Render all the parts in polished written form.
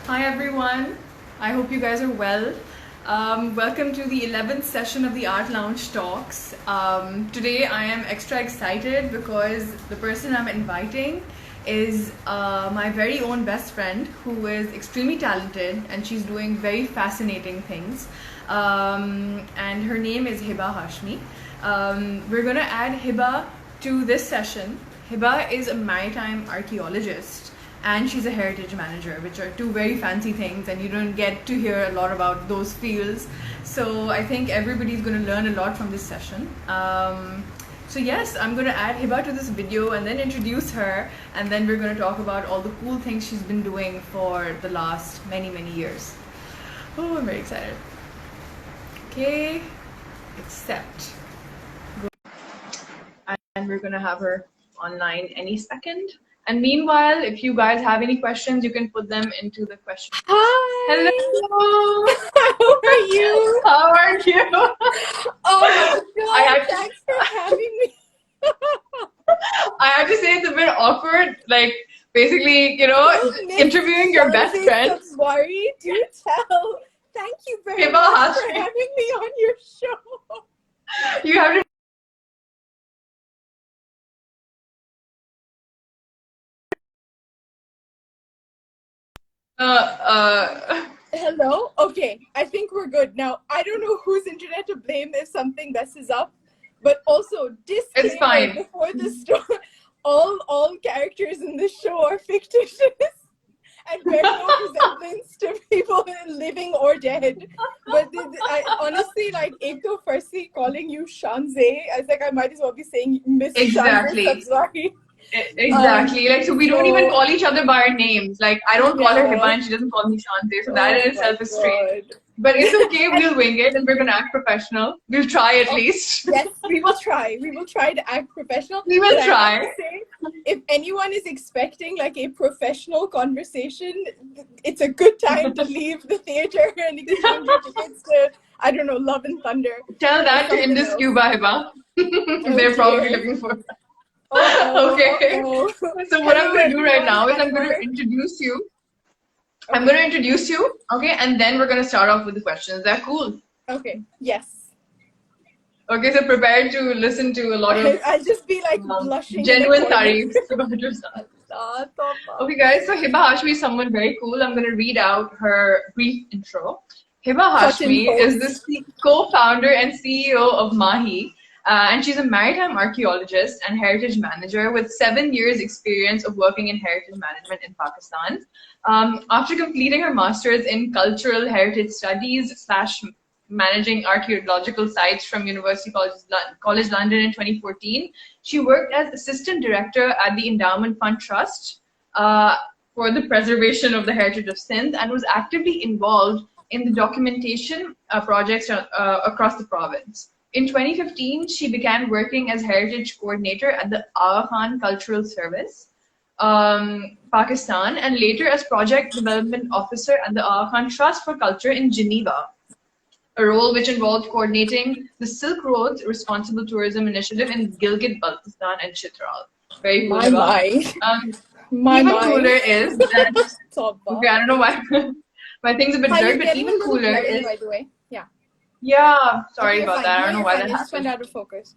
Hi everyone, I hope you guys are well. Welcome to the 11th session of the Art Lounge Talks. Today I am extra excited because the person I'm inviting is my very own best friend who is extremely talented and she's doing very fascinating things. And her name is Heba Hashmi. We're going to add Hiba to this session. Hiba is a maritime archaeologist and she's a heritage manager, which are two very fancy things, and you don't get to hear a lot about those fields. So I think everybody's going to learn a lot from this session. So yes, I'm going to add Hiba to this video and then introduce her, and then we're going to talk about all the cool things she's been doing for the last many years. Oh, I'm very excited. Okay, accept. And we're going to have her online any second. And meanwhile, if you guys have any questions, you can put them into the question. Hi! Hello! How are you? How are you? Oh my god, thanks for having me. I have to say it's a bit awkward, like basically, interviewing your best friend. Worry, do tell. Thank you very Heba much Hashmi. for having me on your show. You have to Hello? Okay, I think we're good. Now, I don't know whose internet to blame if something messes up, but also disclaimer It's fine. before the story, all characters in this show are fictitious and bear no resemblance to people living or dead. But I honestly, like, Ekto firstly calling you Shanze, I was like, I might as well be saying Miss Exactly. Shanze Sabzwari. Exactly. Like, so we don't even call each other by our names. Like, I don't call her Yeah. Hiba and she doesn't call me Shante. So that in itself is strange. God. But it's okay. We'll wing it and we're gonna act professional. We'll try at least. Yes, we will try. We will try to act professional. We will But try. I have to say, if anyone is expecting like a professional conversation, it's a good time to leave the theater and exchange your tickets to, I don't know, Love and Thunder. Tell that to Something Indus else. Cuba, Hiba. They're probably looking for. Okay. So what I'm going to do right now is I'm going to introduce you. I'm going to introduce you, okay? And then we're going to start off with the questions. Is that cool? Okay, yes. Okay, so prepare to listen to a lot of I'll just be like blushing. genuine tarifs about yourself. Okay guys, so Heba Hashmi is someone very cool. I'm going to read out her brief intro. Heba Hashmi is the co-founder and CEO of MAHI. And she's a maritime archaeologist and heritage manager with 7 years experience of working in heritage management in Pakistan. After completing her master's in cultural heritage studies / managing archaeological sites from University College London in 2014, she worked as assistant director at the Endowment Fund Trust for the preservation of the heritage of Sindh and was actively involved in the documentation projects across the province. In 2015, she began working as heritage coordinator at the Aga Khan Cultural Service, Pakistan, and later as project development officer at the Aga Khan Trust for Culture in Geneva, a role which involved coordinating the Silk Road's Responsible Tourism Initiative in Gilgit-Baltistan and Chitral. Very cool. Even cooler is that, okay, I don't know why my thing's a bit blurred, but even cooler is, by the way. Yeah, sorry about that. I don't know why that happened. It just went out of focus.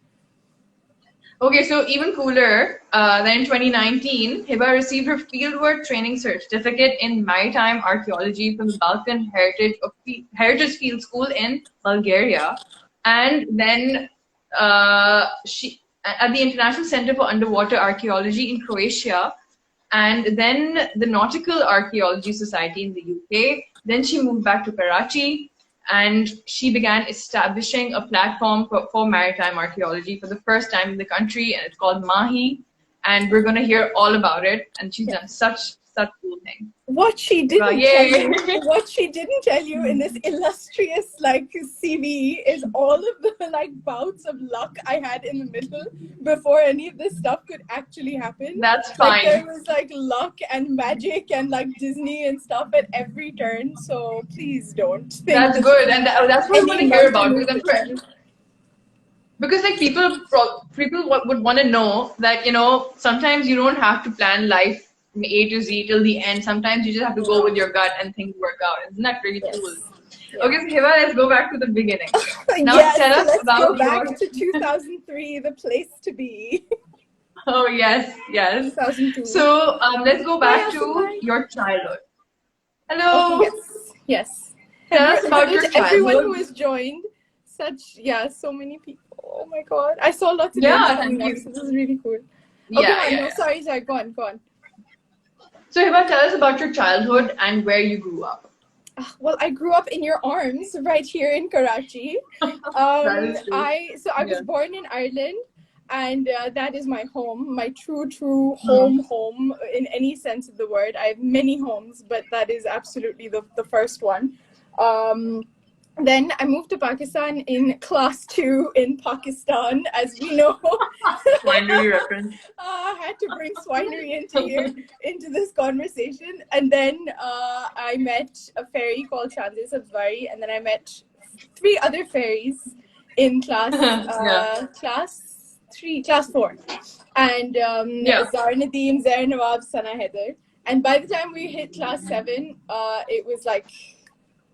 Okay, so even cooler, then in 2019, Hiba received her fieldwork training certificate in Maritime Archaeology from the Balkan Heritage Field School in Bulgaria. And then she at the International Center for Underwater Archaeology in Croatia, and then the Nautical Archaeology Society in the UK. Then she moved back to Karachi, and she began establishing a platform for maritime archaeology for the first time in the country, and it's called MAHI, and we're going to hear all about it, and she's done such cool things. What she didn't tell you in this illustrious CV is all of the bouts of luck I had in the middle before any of this stuff could actually happen. That's fine. There was luck and magic and Disney and stuff at every turn. So please don't. That's good, and that's what I want to hear about, because people would want to know that sometimes you don't have to plan life from A to Z till the end. Sometimes you just have to go with your gut and things work out. Isn't that really cool? Yeah. Okay, so Hiba, let's go back to the beginning. Now Yes, tell so us let's about go back your... to 2003, the place to be. Oh, yes, yes. 2002. So let's go back Hi, to Asamai. your childhood. Okay, Hello. yes. Tell Hello, us about hello your to everyone who childhood. has joined. So many people. Oh my god. I saw lots of names Yeah, coming thank up, you. so this is really cool. Yeah, Okay, yeah, no, yeah. sorry, go on. So Hiba, tell us about your childhood and where you grew up. Well, I grew up in your arms right here in Karachi. That is true. I was born in Ireland, and that is my home, my true home in any sense of the word. I have many homes, but that is absolutely the first one. Then I moved to Pakistan in class 2 in Pakistan, as we know. Winery reference. I had to bring swinery into this conversation. And then I met a fairy called Chandra Sabzwari, and then I met 3 other fairies in class class 4. And Zara Nadeem, Zair Nawab, Sana Heather. And by the time we hit class 7, it was like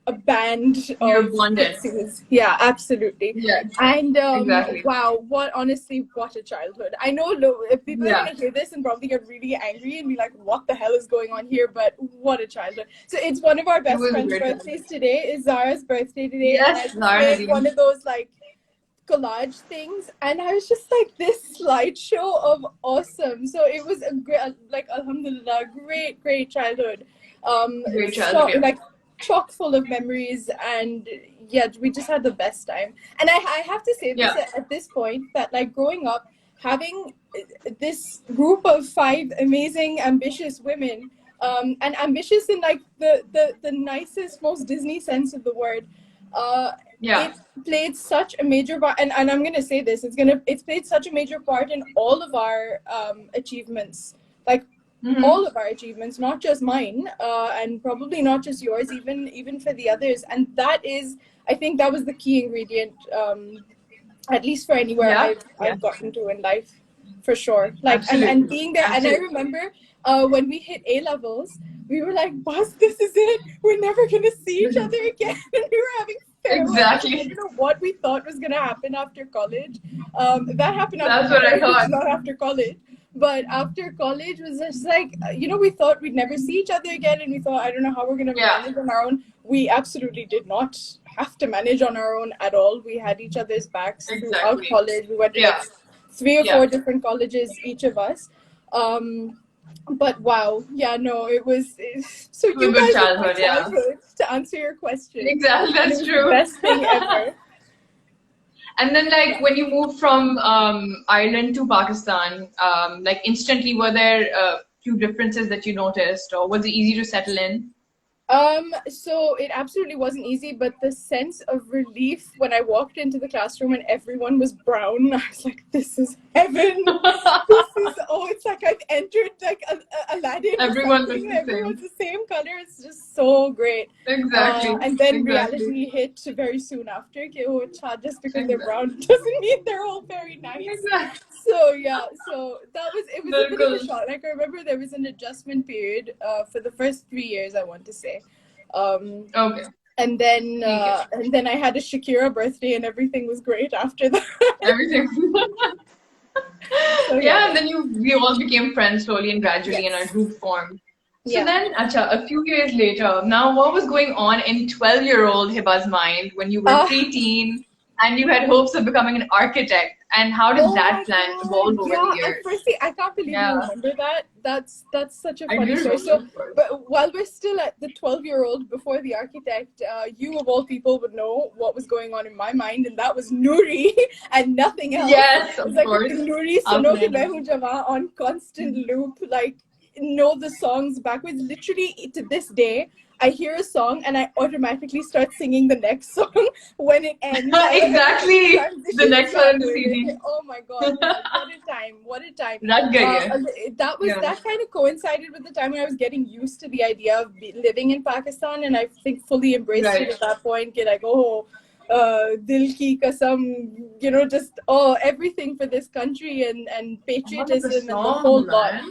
a band of pixies. Yeah, absolutely. Yes, And exactly. wow, what a childhood. I know people are going to hear this and probably get really angry and be like, what the hell is going on here? But what a childhood. So it's one of our best friends' birthdays today. It's Zara's birthday today. Yes, and I made one of those like collage things, and I was just like, this slideshow of awesome. So it was a great, like, alhamdulillah, great childhood. Great childhood, so, like, chock full of memories, and yeah, we just had the best time. And I have to say this at this point, that like growing up, having this group of 5 amazing, ambitious women, and ambitious in like the nicest, most Disney sense of the word, it played such a major part, and I'm gonna say this, it's played such a major part in all of our achievements, like all of our achievements, not just mine, and probably not just yours, even for the others. And that is, I think that was the key ingredient, at least for anywhere I've gotten to in life, for sure. Like, and being there. Absolutely. And I remember when we hit A levels, we were like, boss, this is it, we're never gonna see each other again. And we were having farewell. Exactly. I don't know what we thought was gonna happen after college. That happened after That's what I thought. not after college. But after college was just like, we thought we'd never see each other again, and we thought, I don't know how we're going to manage on our own. We absolutely did not have to manage on our own at all. We had each other's backs throughout college. We went to like 3 or 4 different colleges, each of us. But wow, it was. So you guys had my childhood, to answer your question. Exactly, that's true. The best thing ever. And then, like, when you moved from Ireland to Pakistan, like, instantly, were there a few differences that you noticed, or was it easy to settle in? So it absolutely wasn't easy, but the sense of relief when I walked into the classroom and everyone was brown, I was like, this is heaven. It's like I've entered like Aladdin. Everyone's the same color. It's just so great. Exactly. And then reality hit very soon after. Just because they're brown doesn't mean they're all very nice. Exactly. So that was a bit of a shock. Like, I remember there was an adjustment period for the first 3 years, I want to say. Okay. And then I had a Shakira birthday, and everything was great after that. Everything. So, and then we all became friends slowly and gradually, and our group formed. So then, a few years later, now what was going on in 12-year-old Hiba's mind when you were preteen and you had hopes of becoming an architect? And how did that plan evolve over the years? Firstly, I can't believe you remember that. That's such a funny story. So, but while we're still at the 12-year-old before the architect, you of all people would know what was going on in my mind, and that was Noori and nothing else. Yes, of course. Noori Suno Ki Main Hoon Jawan on constant loop, like, know the songs backwards. Literally, to this day, I hear a song and I automatically start singing the next song when it ends. Exactly. The next one in the CD. Oh my god, what a time. That kind of coincided with the time when I was getting used to the idea of living in Pakistan, and I think fully embraced it at that point. Like, dil ki kasam, just everything for this country and patriotism and the whole lot.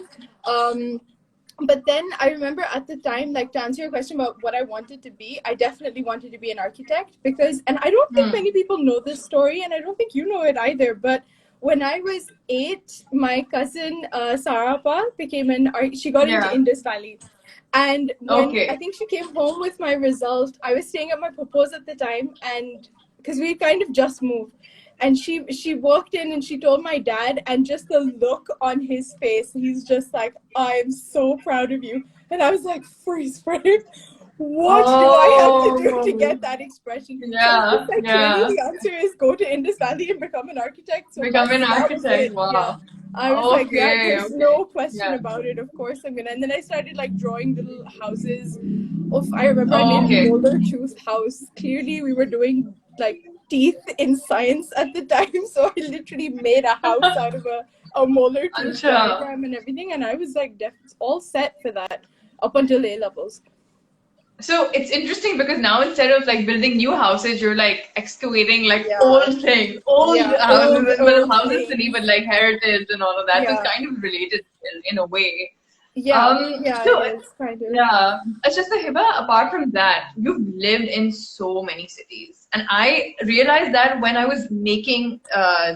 But then I remember at the time, like, to answer your question about what I wanted to be, I definitely wanted to be an architect because, and I don't think many people know this story, and I don't think you know it either, but when I was 8, my cousin Sarapa she got into Indus Valley. And when I think she came home with my result, I was staying at my papa's at the time, and because we kind of just moved. And she walked in and she told my dad, and just the look on his face, he's just like, I'm so proud of you. And I was like, freeze frame. What do I have to do to get that expression? Yeah, so clearly the answer is go to Indus Valley and become an architect. So become an architect. Wow. Yeah. I was like, yeah, there's no question about it. Of course I'm gonna. And then I started like drawing little houses. I remember I made a molar tooth house. Clearly we were doing like teeth in science at the time, so I literally made a house out of a molar tooth diagram and everything, and I was like all set for that up until A levels. So it's interesting because now instead of like building new houses, you're like excavating like old things, houses, but like heritage and all of that. So it's kind of related in a way. It's kind of. Yeah, it's just the Hiba. Apart from that, you've lived in so many cities, and I realized that when I was making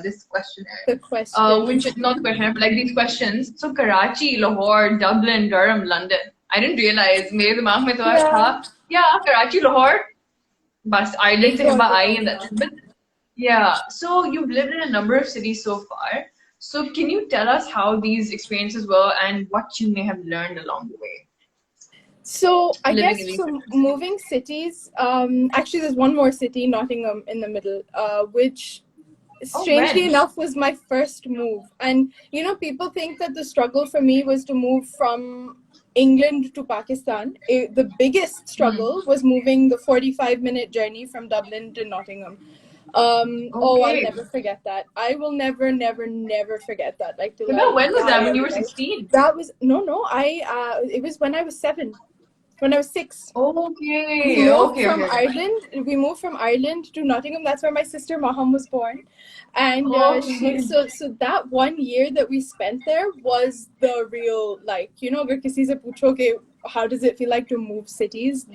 this questionnaire, which is not the questionnaire, but like these questions. So Karachi, Lahore, Dublin, Durham, London. I didn't realize. मेरे दिमाग में तो था, Karachi, Lahore, bas island से Hiba I, and that's it. But yeah, so you've lived in a number of cities so far. So can you tell us how these experiences were and what you may have learned along the way? So I guess moving cities, actually there's one more city, Nottingham, in the middle, which strangely enough was my first move. And you know, people think that the struggle for me was to move from England to Pakistan. The biggest struggle was moving the 45-minute journey from Dublin to Nottingham. I'll never forget that. I will never forget that. Like, when was that? When you were 16? That was it was when I was 7. When I was 6. We moved from Ireland to Nottingham. That's where my sister Maham was born. And so that 1 year that we spent there was the real, like, you know, agar kisi se pucho ke how does it feel like to move cities?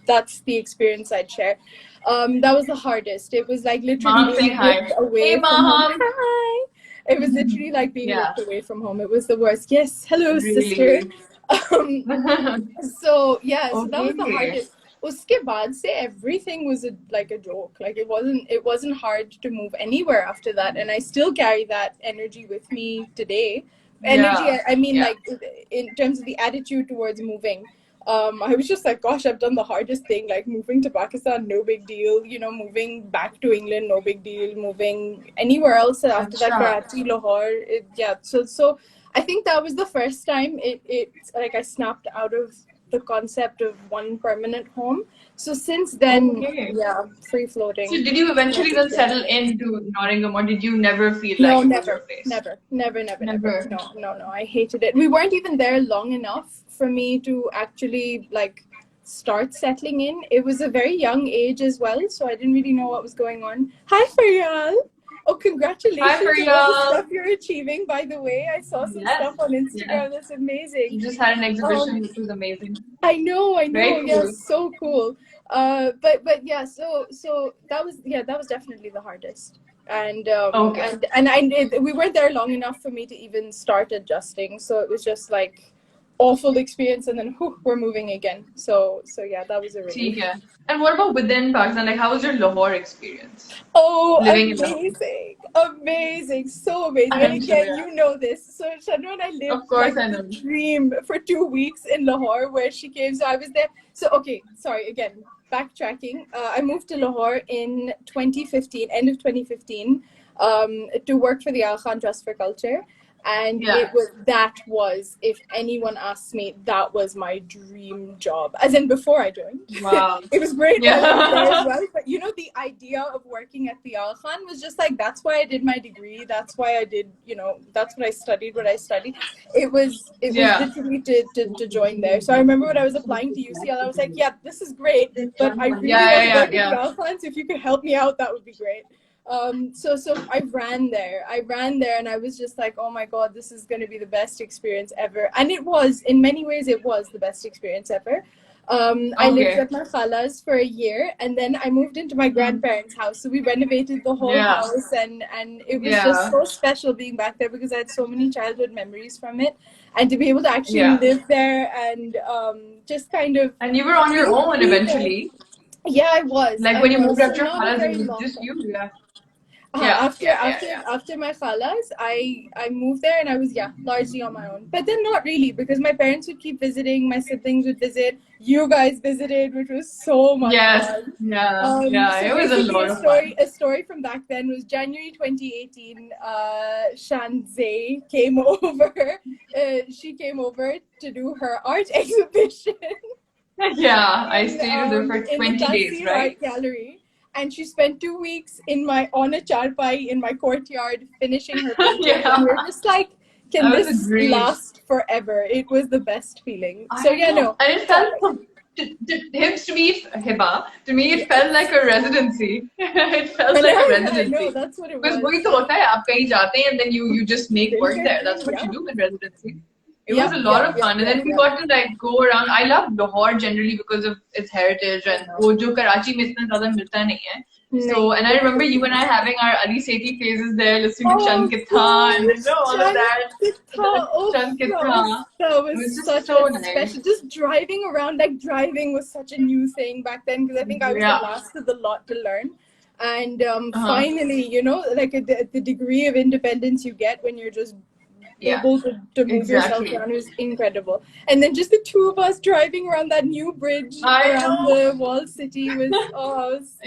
That's the experience I'd share. That was the hardest. It was like literally being ripped away from home. Hi. It was literally like being ripped away from home. It was the worst. Yes, hello, sister. So that was the hardest. Uske baad se everything was like a joke. Like it wasn't hard to move anywhere after that, and I still carry that energy with me today. I mean, like in terms of the attitude towards moving. I was just like, gosh, I've done the hardest thing, like moving to Pakistan, no big deal. You know, moving back to England, no big deal. Moving anywhere else after that, Karachi, Lahore, So I think that was the first time it like I snapped out of the concept of one permanent home. So since then, free floating. So did you eventually then settle into Nottingham, or did you never feel like it was your place? Never. No, I hated it. We weren't even there long enough for me to actually like start settling in. It was a very young age as well, so I didn't really know what was going on. Hi, Faryal. Oh, congratulations on the stuff you're achieving, by the way. I saw some stuff on Instagram. That's amazing. You just had an exhibition, which was amazing. I know. Very cool. Yeah, so cool. But yeah, so that was definitely the hardest. And we weren't there long enough for me to even start adjusting. So it was just like awful experience, and then we're moving again. So yeah, that was a relief. And what about within Pakistan? Like, how was your Lahore experience? Oh, amazing, so amazing. And again, you know this. So Shanu and I lived I know. Dream for 2 weeks in Lahore, where she came. So I was there. So again, backtracking. I moved to Lahore in 2015, end of 2015, to work for the Al Khan Trust for Culture. And that was, if anyone asks me, that was my dream job. As in before I joined. Wow. It was great while I was there as well. But you know, the idea of working at the Al Khan was just like, that's why I did my degree. That's why I did, that's what I studied. It was literally to join there. So I remember when I was applying to UCL, I was like, yeah, this is great. But I really want to work at the Al Khan. So if you could help me out, that would be great. So I ran there. And I was just like, oh my God, this is going to be the best experience ever. And it was, in many ways, it was the best experience ever. I lived with my khalas for a year, and then I moved into my grandparents' house. So we renovated the whole house, and it was just so special being back there because I had so many childhood memories from it, and to be able to actually live there and just kind of. And you were on your own eventually. Yeah, I was. Like when you moved up to your khalas, it was just you. After my khalas, I moved there and I was largely on my own. But then not really, because my parents would keep visiting, my siblings would visit, you guys visited, which was so much fun. It was a lot of fun. A story from back then was January 2018. Shanzeh came over. She came over to do her art exhibition. I stayed with her for 20 days, right? Art gallery. And she spent 2 weeks on a charpai in my courtyard finishing her painting. And we're just like, can this last forever? It was the best feeling. And it felt, to me, Hiba, it felt like a residency. It felt like a residency. I know, that's what it was. Because and then you just make work there. That's what you do in residency. It was a lot of fun, and then we got to like go around. I love Lahore generally because of its heritage, and wo jo Karachi mein itna zyada milta nahi hai. So, and I remember you and I having our Ali Sethi phases there, listening to Chand Kitha and all of that. Chand Kitha. That was such so special. Just driving around, like driving was such a new thing back then because I think I was the last of the lot to learn. And finally, like the degree of independence you get when you're just able to move yourself around was incredible. And then just the two of us driving around that new bridge around the wall city was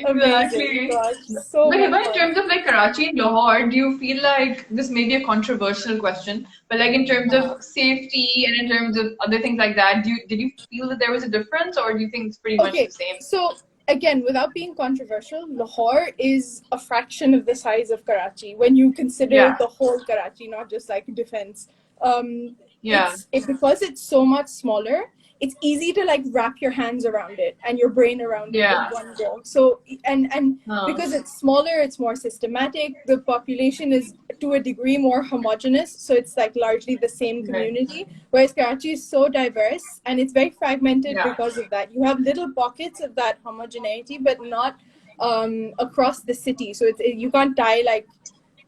amazing. Gosh, so but in terms of like Karachi and Lahore, do you feel like this may be a controversial question, but like in terms of safety and in terms of other things like that, did you feel that there was a difference, or do you think it's pretty much the same? So again, without being controversial, Lahore is a fraction of the size of Karachi when you consider the whole Karachi, not just like defense. Because it's so much smaller, it's easy to like wrap your hands around it and your brain around it in one go. So and because it's smaller, it's more systematic. The population is to a degree more homogenous, so it's like largely the same community. Whereas Karachi is so diverse and it's very fragmented because of that. You have little pockets of that homogeneity, but not across the city. So you can't tie like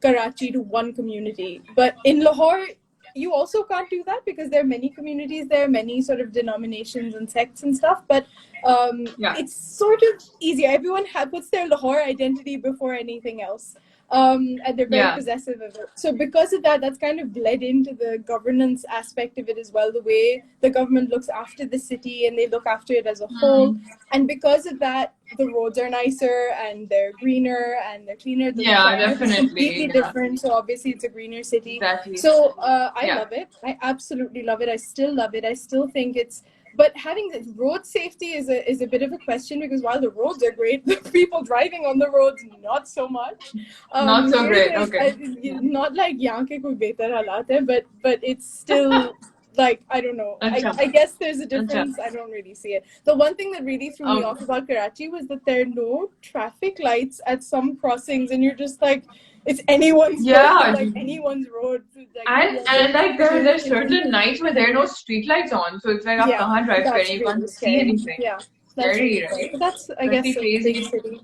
Karachi to one community. But in Lahore, you also can't do that because there are many communities there, many sort of denominations and sects and stuff. But it's sort of easier. Everyone puts their Lahore identity before anything else. And they're very possessive of it. So because of that, that's kind of bled into the governance aspect of it as well, the way the government looks after the city and they look after it as a whole. And because of that, the roads are nicer and they're greener and they're cleaner. Definitely. It's completely different. So obviously it's a greener city. Exactly. So I love it. I absolutely love it. I still love it. I still think it's... But having the road safety is a bit of a question because while the roads are great, the people driving on the roads, not so much. Not so great, okay. Not like यहाँ के कोई बेहतर हालात है, but it's still like, I don't know. I guess there's a difference. I don't really see it. The one thing that really threw me off about Karachi was that there are no traffic lights at some crossings and you're just like, it's anyone's road, like anyone's road. Like, and like there's certain nights where there are no street lights on, so it's like I can't drive there and you can't see anything. That's scary, right? That's I guess a big city.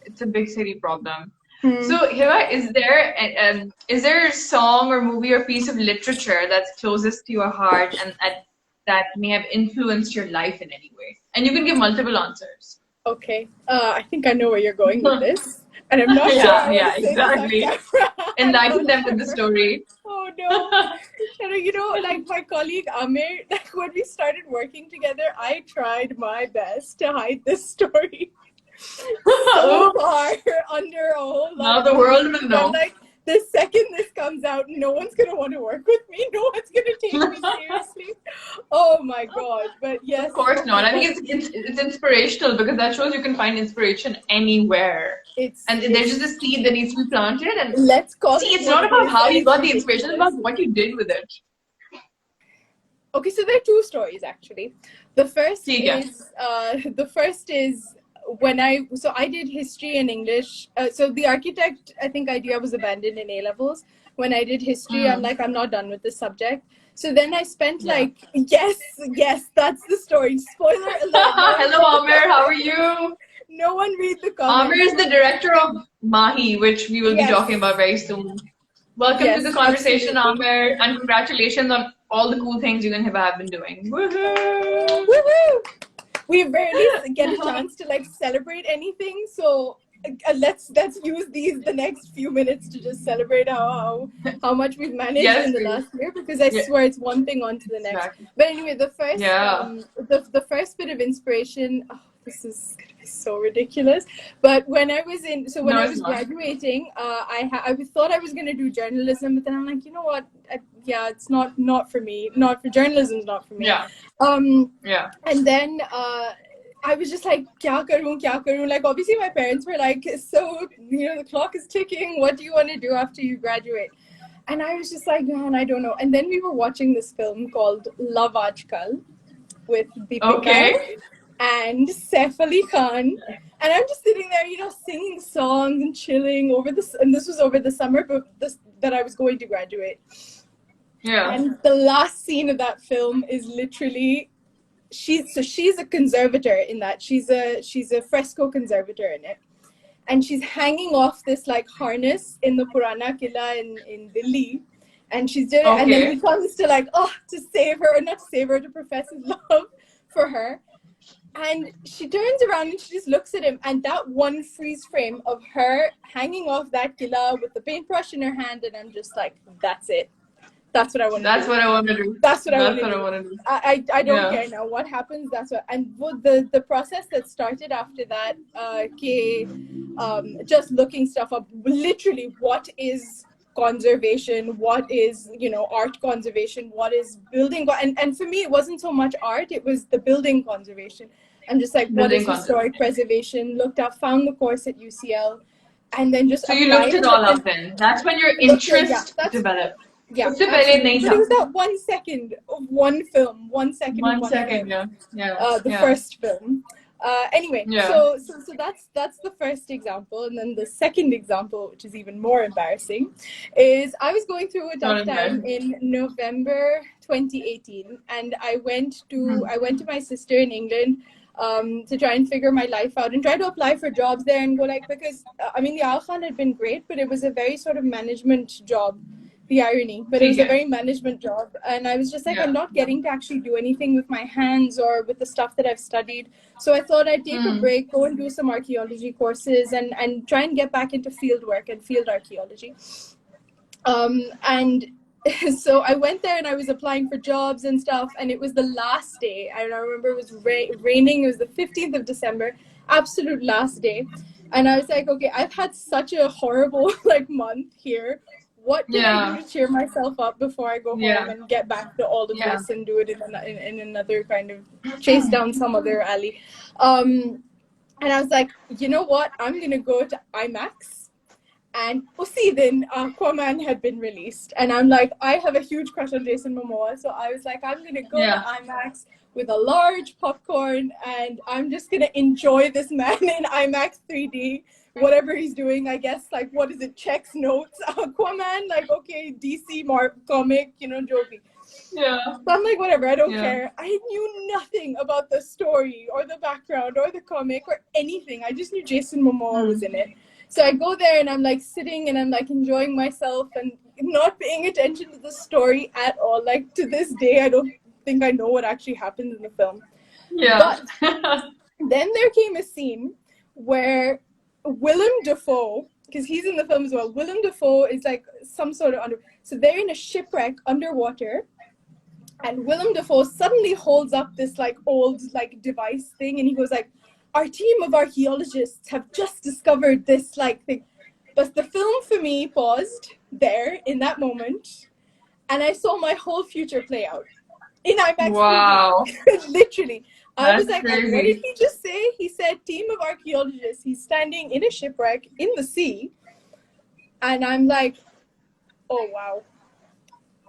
It's a big city problem. So Hiba, is there a song or movie or piece of literature that's closest to your heart and that may have influenced your life in any way? And you can give multiple answers. Okay, I think I know where you're going with this. And I'm not sure. Exactly. Enlighten them with the story. Oh no. Like my colleague Amir, like when we started working together, I tried my best to hide this story so far under a whole lot. Now the world will know. Like the second this comes out, no one's gonna want to work with me. No one's gonna take me seriously. Oh my god! But yes, of course not. I think it's inspirational because that shows you can find inspiration anywhere. There's just a seed that needs to be planted, and let's call it's not about how you got the inspiration; it's about what you did with it. Okay, so there are two stories actually. The first is so I did history and English. So the architect, I think, idea was abandoned in A levels. When I did history, I'm like, I'm not done with this subject. So then I spent yes, that's the story. Spoiler alert. Hello, Amir. How are you? No one read the comments. Amir is the director of MAHI, which we will be talking about very soon. Welcome to the conversation, Amir, and congratulations on all the cool things you and Hiba have been doing. Woohoo! Woohoo! We rarely get a chance to like celebrate anything, so let's use the next few minutes to just celebrate how much we've managed in the last year, because I swear it's one thing on to the next. Exactly. But anyway, the first the first bit of inspiration. Oh, this is gonna be so ridiculous. But when I was I was graduating, I thought I was gonna do journalism, but then I'm like, you know what? It's not for me. Not for journalism's not for me. And then I was just like, kya karu? Like, obviously my parents were like, so, the clock is ticking. What do you want to do after you graduate? And I was just like, man, I don't know. And then we were watching this film called Love Aajkal with Deepika and Saif Ali Khan. And I'm just sitting there, singing songs and chilling over this. And this was over the summer that I was going to graduate. Yeah. And the last scene of that film is literally... she's a conservator in that. She's a fresco conservator in it, and she's hanging off this like harness in the Purana Killa in Delhi, and she's doing and then he comes to like to save her, or not to save her, to profess his love for her, and she turns around and she just looks at him, and that one freeze frame of her hanging off that Killa with the paintbrush in her hand, and I'm just like, that's it. That's what I want to do. That's what I want to do. That's what I want to do. I don't care now what happens. That's what. And the process that started after that, just looking stuff up. Literally, what is conservation? What is art conservation? What is building? And for me, it wasn't so much art. It was the building conservation. I'm just like, what is historic preservation? Looked up, found the course at UCL, and then just. So you looked it all up then. That's when your interest developed. Yeah, but it was that 1 second of one film, 1 second. The first film. Anyway, so that's the first example, and then the second example, which is even more embarrassing, is I was going through a tough time in November 2018, and I went to my sister in England to try and figure my life out and try to apply for jobs there and go because the Al Khan had been great, but it was a very sort of management job. The irony, but it was a very management job, and I was just like, I'm not getting to actually do anything with my hands or with the stuff that I've studied. So I thought I'd take a break, go and do some archaeology courses, and try and get back into field work and field archaeology. And so I went there and I was applying for jobs and stuff, and it was the last day. I remember it was raining. It was the 15th of December, absolute last day, and I was like, okay, I've had such a horrible month here. What can I do to cheer myself up before I go home and get back to all of this and do it in another kind of chase down some other alley? And I was like, you know what? I'm going to go to IMAX. And then Aquaman had been released. And I'm like, I have a huge crush on Jason Momoa. So I was like, I'm going to go to IMAX with a large popcorn. And I'm just going to enjoy this man in IMAX 3D. Whatever he's doing, I guess, what is it, checks notes, Aquaman, okay, DC comic, Jovi. Yeah. So I'm like, whatever, I don't care. I knew nothing about the story or the background or the comic or anything. I just knew Jason Momoa was in it. So I go there and I'm suitting and I'm enjoying myself and not paying attention to the story at all. To this day, I don't think I know what actually happened in the film. Yeah. But then there came a scene where Willem Dafoe, because he's in the film as well, Willem Dafoe is some sort of so they're in a shipwreck underwater, and Willem Dafoe suddenly holds up this old device thing, and he goes our team of archaeologists have just discovered this thing. But the film for me paused there in that moment, and I saw my whole future play out in IMAX. Wow. Literally. I was like, what did he just say? He said, team of archaeologists. He's standing in a shipwreck in the sea. And I'm like, oh, wow.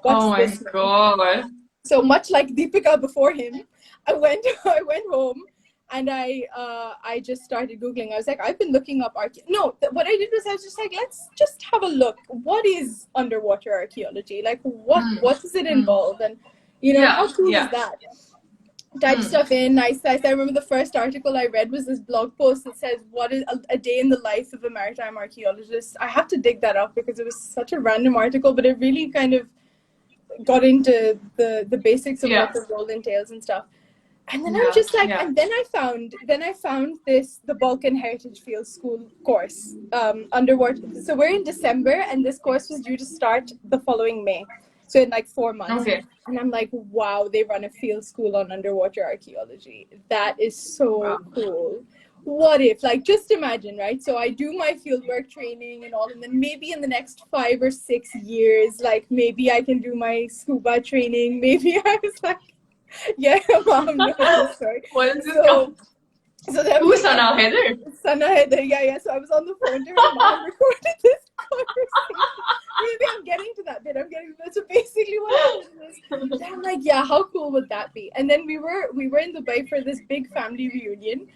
What's this? God. So much like Deepika before him, I went home And I just started Googling. I was like, I've been looking up what I did was I was just like, let's just have a look. What is underwater archaeology? Like, what does it involve? And, how cool is that? Type stuff in. I remember the first article I read was this blog post that says, what is a day in the life of a maritime archaeologist? I have to dig that up because it was such a random article, but it really kind of got into the basics of what the role entails and stuff. And then I'm just like, and then I found the Balkan Heritage Field School course, underwater. So we're in December, and this course was due to start the following May. So in like 4 months. Okay. And I'm like, wow, they run a field school on underwater archaeology. That is so cool. What if, like, just imagine, right? So I do my fieldwork training and all, and then maybe in the next 5 or 6 years, like, maybe I can do my scuba training. Maybe I was like, yeah, Mom knows, sorry. What is this called? So that was Sana Heather. Sana Heather, yeah. So I was on the phone to her mom, recorded this conversation. Maybe I'm getting to that bit. So basically what happened was, I'm like, yeah, how cool would that be? And then we were in Dubai for this big family reunion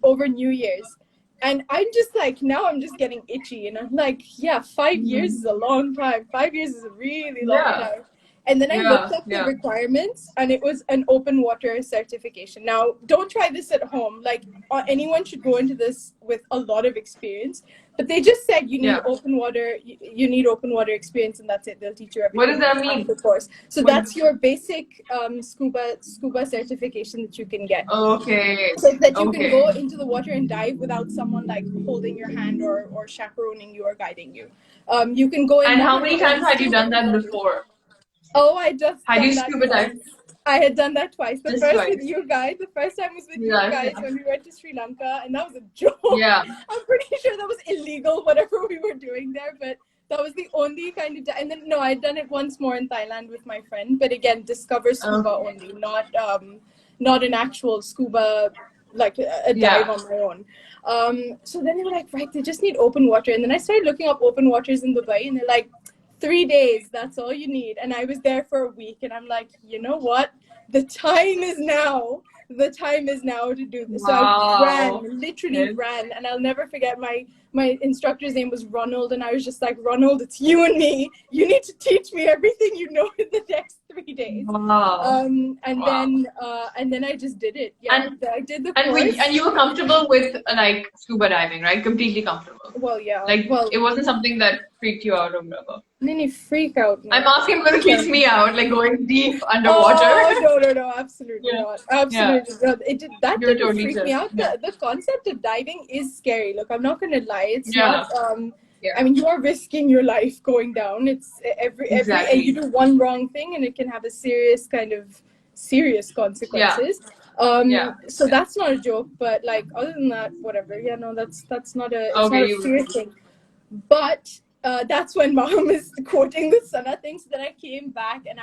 over New Year's. And I'm just like, now I'm just getting itchy. And I'm like, yeah, 5 years is a long time. 5 years is a really long time. And then I looked up the requirements, and it was an open water certification. Now, don't try this at home. Like, anyone should go into this with a lot of experience. But they just said you need open water. You need open water experience, and that's it. They'll teach you everything. What does that mean? The course. So that's your basic scuba certification that you can get. Okay. So that you can go into the water and dive without someone like holding your hand or chaperoning you or guiding you. You can go. And how many times had you done that before? Oh, I just had you scuba dived? I had done that twice. The just first twice. With you guys. The first time was with you guys when we went to Sri Lanka, and that was a joke. Yeah. I'm pretty sure that was illegal, whatever we were doing there, but that was the only kind of. And then I'd done it once more in Thailand with my friend, but again, discover scuba only, not an actual scuba like a dive on my own. So then they were like, right, they just need open water, and then I started looking up open waters in Dubai, and they're like, 3 days, that's all you need. And I was there for a week, and I'm like, you know what? The time is now. The time is now to do this. Wow. So I literally ran, and I'll never forget my instructor's name was Ronald, and I was just like, Ronald, it's you and me. You need to teach me everything you know in the next 3 days. Wow. And then I just did it. Yeah, I did the course. And you were comfortable with like scuba diving, right? Completely comfortable. Well, yeah. Like, it wasn't something that freaked you out or whatever. Any freak out. I'm asking because it freaks me out, like going deep underwater. Oh, no, absolutely not. Absolutely not. That didn't totally freak me out. The concept of diving is scary. Look, I'm not going to lie. It's not. I mean, you are risking your life going down. It's every and you do one wrong thing, and it can have a serious consequences. So that's not a joke. But like, other than that, whatever. Yeah, no, that's not a serious thing. But that's when Mom is quoting the Sana thing. So then I came back, and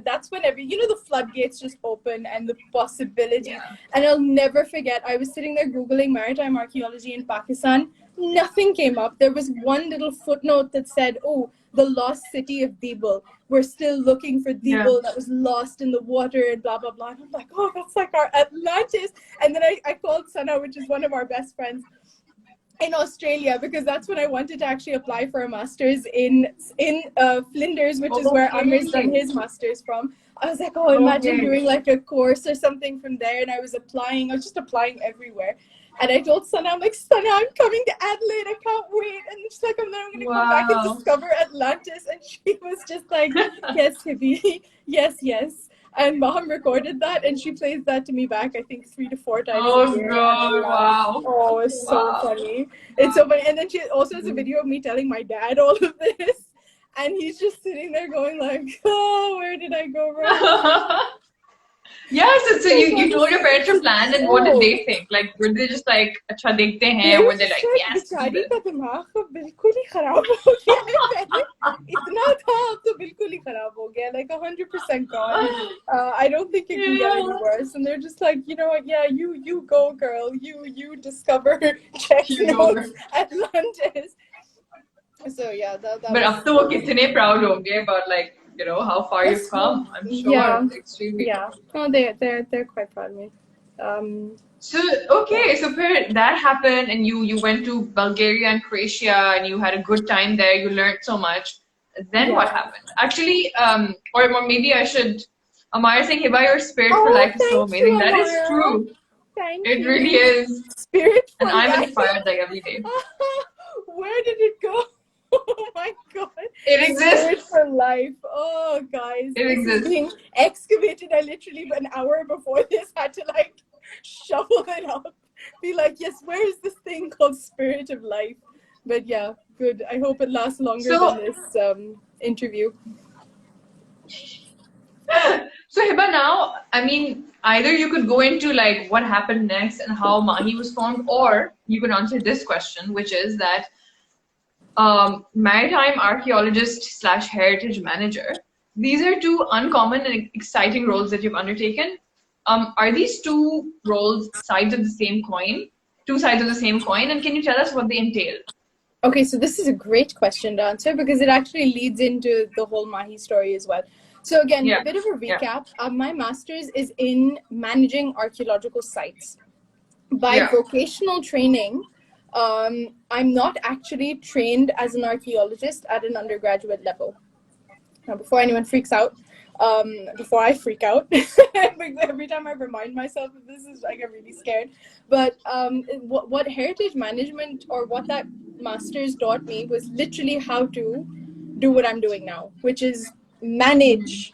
that's when the floodgates just open and the possibility. And I'll never forget, I was sitting there Googling maritime archaeology in Pakistan. Nothing came up. There was one little footnote that said, oh, the lost city of Dibble. We're still looking for Dibble that was lost in the water and blah, blah, blah. And I'm like, oh, that's like our Atlantis. And then I called Sana, which is one of our best friends, in Australia, because that's when I wanted to actually apply for a master's in Flinders, which is where Amir's done his master's from. I was like, oh, imagine doing like a course or something from there. And I was just applying everywhere. And I told Sana, I'm like, Sana, I'm coming to Adelaide. I can't wait. And she's like, I'm going to go back and discover Atlantis. And she was just like, yes, Hibi, yes. And Mom recorded that, and she plays that to me back, I think, 3 to 4 times a year. God, wow. Oh, it's so funny. It's so funny. And then she also has a video of me telling my dad all of this. And he's just sitting there going like, oh, where did I go wrong? So you told your parents your plan, and what did they think? Like, were they just like, acha dekhte hain, or were they like, yes? बेचारी का दिमाग तो बिल्कुल ही खराब हो गया. इतना था, अब तो बिल्कुल ही खराब हो गया. Like 100% gone. I don't think it can get any worse. And they're just like, you know what? Yeah, you go, girl. You discover Checknotes, Atlantis. So yeah, that but अब तो वो कितने proud होंगे about like, how far you've come. I'm sure. Extremely. Yeah. No, they're quite proud of me. So okay, so that happened, and you went to Bulgaria and Croatia, and you had a good time there. You learned so much. Then what Yeah. happened? Actually, or maybe I should. Amara saying, "Hiba, your spirit for Oh, life is so thank you, amazing." That is Amara. true. Thank It really you. is, Spirit and for I'm life. inspired like every day. Where did it go? Oh my god. It Spirit exists. for life. Oh, guys, It this is exists. being excavated. I literally, an hour before this, had to like shovel it up. Be like, yes, where is this thing called spirit of life? But yeah, good. I hope it lasts longer than So, this interview. so Hiba, now, I mean, either you could go into like what happened next and how Mahi was formed, or you could answer this question, which is that maritime archaeologist slash heritage manager. These are two uncommon and exciting roles that you've undertaken. Are these two roles sides of the same coin? Two sides of the same coin, and can you tell us what they entail? Okay, so this is a great question to answer because it actually leads into the whole Mahi story as well. So again, a Yeah, bit of a yeah, recap. My master's is in managing archaeological sites. By yeah. vocational training, I'm not actually trained as an archaeologist at an undergraduate level. Now, before anyone freaks out, before I freak out, every time I remind myself of this, is I get really scared. But what heritage management or what that master's taught me was literally how to do what I'm doing now, which is manage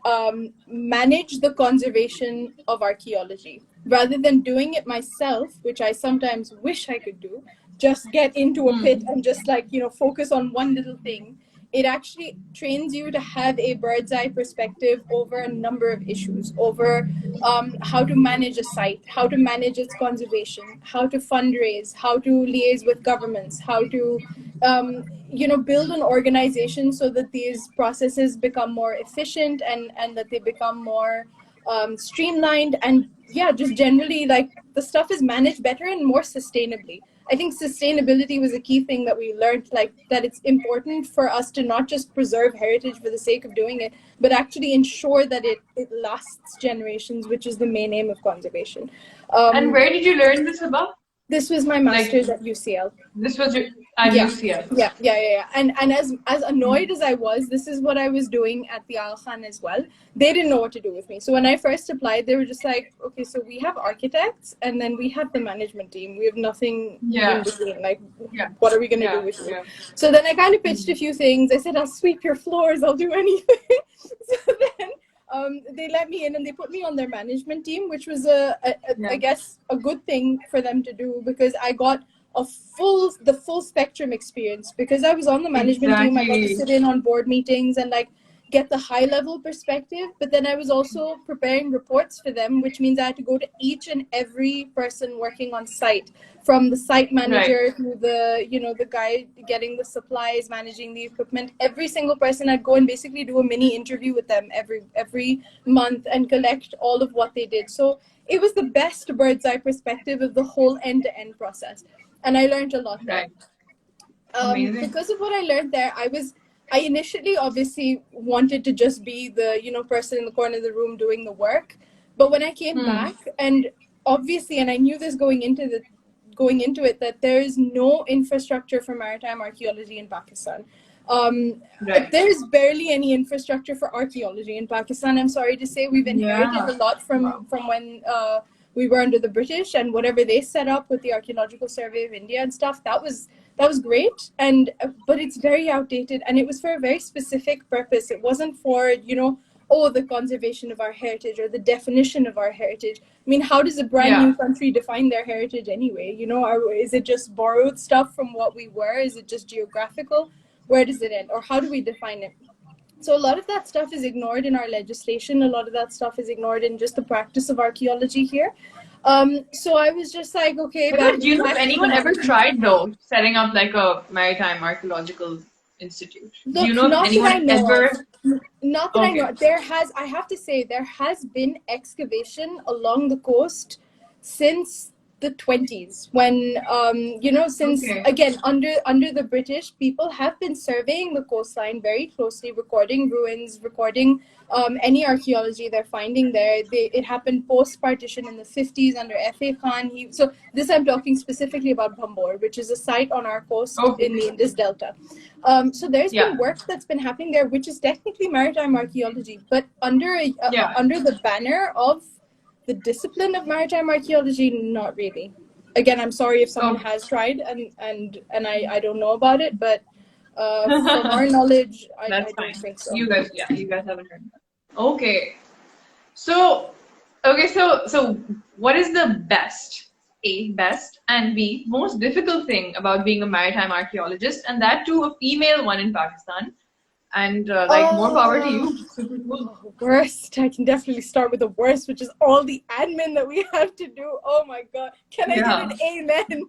the conservation of archaeology rather than doing it myself, which I sometimes wish I could do. Just get into a pit and just like focus on one little thing. It actually trains you to have a bird's eye perspective over a number of issues, over how to manage a site, how to manage its conservation, how to fundraise, how to liaise with governments, how to build an organization so that these processes become more efficient and that they become more streamlined, and yeah, just generally like the stuff is managed better and more sustainably. I think sustainability was a key thing that we learned, like that it's important for us to not just preserve heritage for the sake of doing it, but actually ensure that it lasts generations, which is the main aim of conservation. And where did you learn this about? This was my Like, master's at UCL. this was your at Yeah, UCL. yeah. And as annoyed as I was, this is what I was doing at the Al Khan as well. They didn't know what to do with me. So when I first applied, they were just like, okay, so we have architects and then we have the management team. We have nothing in Yeah, between. Like, yeah, what are we gonna do yeah, with you? yeah. So then I kind of pitched a few things. I said, I'll sweep your floors. I'll do anything. So then they let me in and they put me on their management team, which was I guess a good thing for them to do because I got the full spectrum experience. Because I was on the management team, I got to Exactly. sit in on board meetings and like get the high level perspective, but then I was also preparing reports for them, which means I had to go to each and every person working on site, from the site Right. manager to the guy getting the supplies, managing the equipment. Every single person, I'd go and basically do a mini interview with them every month and collect all of what they did. So it was the best bird's eye perspective of the whole end-to-end process, and I learned a lot there. Right. Amazing. Because of what I learned there, I initially obviously wanted to just be the person in the corner of the room doing the work, but when I came back, and obviously, and I knew this going into it, that there is no infrastructure for maritime archaeology in Pakistan. Right. There's barely any infrastructure for archaeology in Pakistan. I'm sorry to say, we've inherited a lot from when we were under the British, and whatever they set up with the Archaeological Survey of India and stuff. That was great, and but it's very outdated, and it was for a very specific purpose. It wasn't for the conservation of our heritage or the definition of our heritage. I mean, how does a brand new country define their heritage anyway? Is it just borrowed stuff from what we were? Is it just geographical? Where does it end? Or how do we define it? So a lot of that stuff is ignored in our legislation. A lot of that stuff is ignored in just the practice of archaeology here. So I was just like, okay. Do you know if anyone ever tried though setting up like a maritime archaeological institute? Look, Do you know if anyone ever? Not that I know. I have to say, there has been excavation along the coast since the the 20s, when since again under the British, people have been surveying the coastline very closely, recording ruins, recording any archaeology they're finding there. It happened post-partition in the 50s under F.A. Khan. So this I'm talking specifically about Bhambor, which is a site on our coast in the Indus Delta. So there's been work that's been happening there, which is technically maritime archaeology, but under the banner of the discipline of maritime archaeology, not really. Again, I'm sorry if someone has tried and I don't know about it, but from our knowledge, I don't think so. You guys haven't heard that. Okay. So what is the best, A, best, and B, most difficult thing about being a maritime archaeologist, and that too a female one in Pakistan? And more power to you. Super cool. Worst. I can definitely start with the worst, which is all the admin that we have to do. Oh my god. Can I get an amen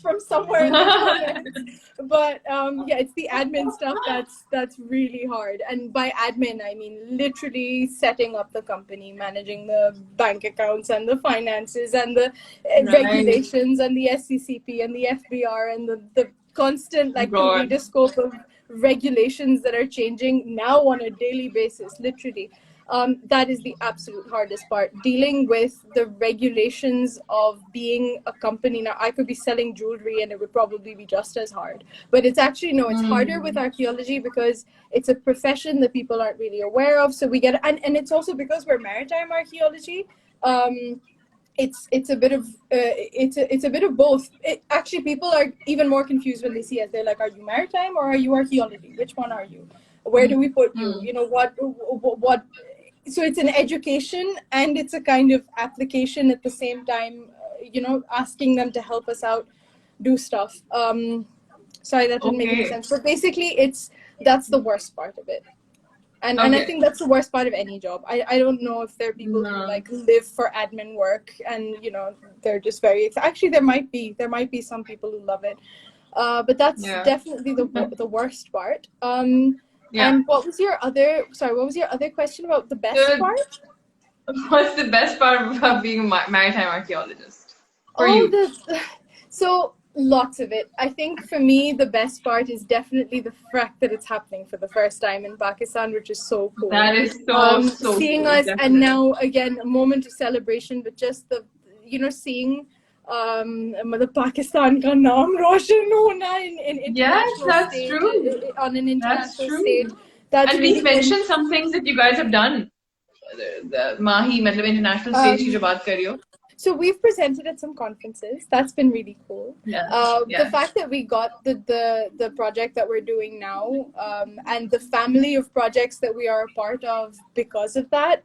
from somewhere in the comments? But it's the admin stuff that's really hard. And by admin, I mean literally setting up the company, managing the bank accounts and the finances and the regulations and the SCCP and the FBR and the constant kaleidoscope of regulations that are changing now on a daily basis, literally. That is the absolute hardest part, dealing with the regulations of being a company. Now, I could be selling jewelry and it would probably be just as hard, but it's actually it's harder with archaeology because it's a profession that people aren't really aware of. So we get, and it's also because we're maritime archaeology. It's a bit of both. Actually, people are even more confused when they see us. They're like, "Are you maritime or are you archaeology? Which one are you? Where do we put you? You know what?" So it's an education and it's a kind of application at the same time. Asking them to help us out, do stuff. Sorry, that didn't make any sense. But basically, that's the worst part of it. And I think that's the worst part of any job. I don't know if there are people who live for admin work and they're just very actually there might be some people who love it, but that's definitely the worst part. And what was your other question about the best part? What's the best part about being a maritime archaeologist for you? So lots of it. I think for me, the best part is definitely the fact that it's happening for the first time in Pakistan, which is so cool. That is so seeing cool, us, definitely. and now again a moment of celebration, but just the seeing Pakistan ka naam roshan hona in international stage, true. On an international stage. And please mention some things that you guys have done. The MAHI, international stage ki jo baat kar rahi ho. So we've presented at some conferences. That's been really cool. The fact that we got the project that we're doing now, and the family of projects that we are a part of because of that,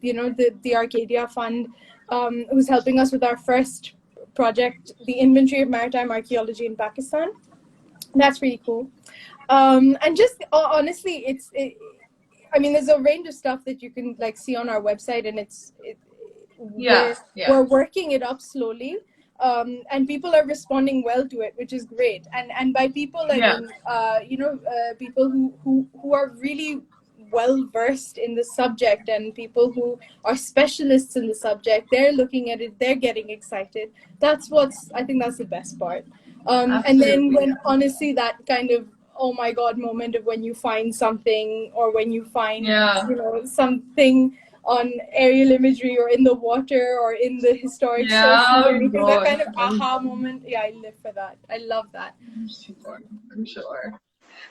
the Arcadia Fund was helping us with our first project, the Inventory of Maritime Archaeology in Pakistan. That's really cool. And just honestly, there's a range of stuff that you can see on our website, and we're working it up slowly, and people are responding well to it, which is great. And by people I mean people who are really well versed in the subject, and people who are specialists in the subject. They're looking at it, they're getting excited. I think that's the best part. And then when honestly that kind of oh my god moment of when you find something, or when you find something on aerial imagery or in the water or in the historic sources or anything, that kind of aha moment. I live for that. I love that. I'm sure.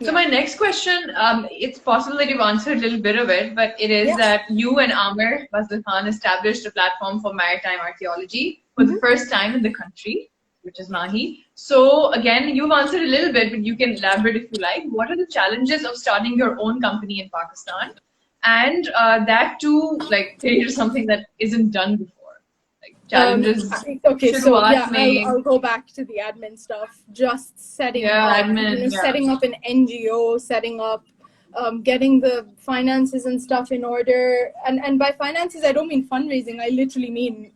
So my next question, it's possible that you've answered a little bit of it, but it is that you and Amir Bazal Khan established a platform for maritime archaeology for the first time in the country, which is MAHI. So again, you've answered a little bit, but you can elaborate if you like. What are the challenges of starting your own company in Pakistan? And that too, create something that isn't done before. Challenges. I'll go back to the admin stuff. Just setting setting up an NGO, setting up, getting the finances and stuff in order. And by finances, I don't mean fundraising. I literally mean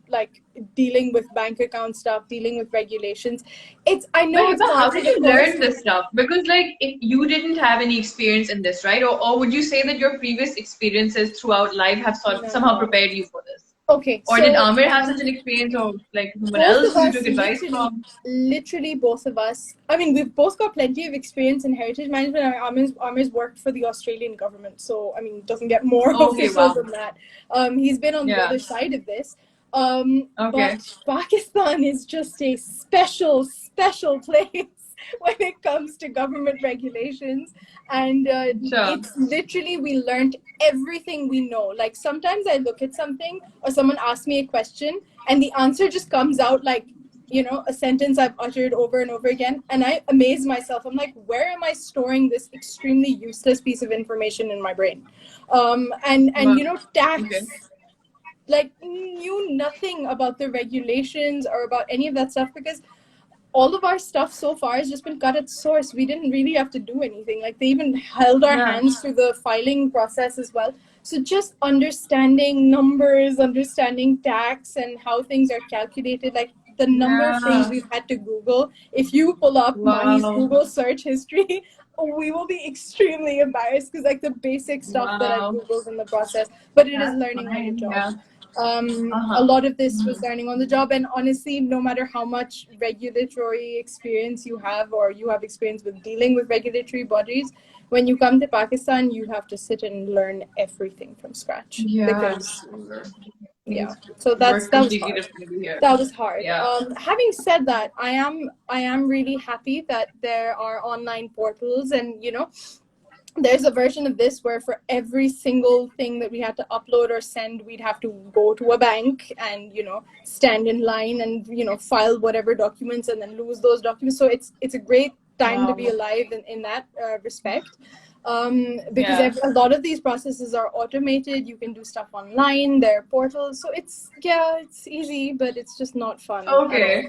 dealing with bank account stuff, dealing with regulations. How did you learn this stuff? Because if you didn't have any experience in this, right? Or would you say that your previous experiences throughout life have somehow prepared you for this? Okay, Or did so Amir have such an experience, or like someone both else of you us, took advice from? literally both of us. I mean, we've both got plenty of experience in heritage management. Amir's worked for the Australian government, so I mean, doesn't get more Okay, official wow. than that. He's been on the Yeah. other side of this. Okay. But Pakistan is just a special place when it comes to government regulations, and Sure. it's literally, we learned everything we know. Like sometimes I look at something or someone asks me a question and the answer just comes out like, you know, a sentence I've uttered over and over again, and I amaze myself. I'm like, where am I storing this extremely useless piece of information in my brain? And Wow. you know, tax. Okay. Like, knew nothing about the regulations or about any of that stuff, because all of our stuff so far has just been cut at source. We didn't really have to do anything. Like, they even held our Yeah. hands through the filing process as well. So just understanding numbers, understanding tax and how things are calculated, like the number of things we've had to Google. If you pull up MAHI's Wow. Google search history, we will be extremely embarrassed, because like the basic stuff that I've Wow. Googled in the process, but it is That's learning on the fine. job. Yeah. A lot of this was learning on the job, and honestly, no matter how much regulatory experience you have, or you have experience with dealing with regulatory bodies, when you come to Pakistan, you have to sit and learn everything from scratch. Yeah. Because Things so that work was completely hard. differently here. That was hard. Yeah. Having said that, I am really happy that there are online portals, and you know, there's a version of this where for every single thing that we had to upload or send, we'd have to go to a bank and, you know, stand in line and, you know, file whatever documents and then lose those documents. So it's a great time to be alive in that respect. Because a lot of these processes are automated. You can do stuff online. There are portals. So it's easy, but it's just not fun. Okay.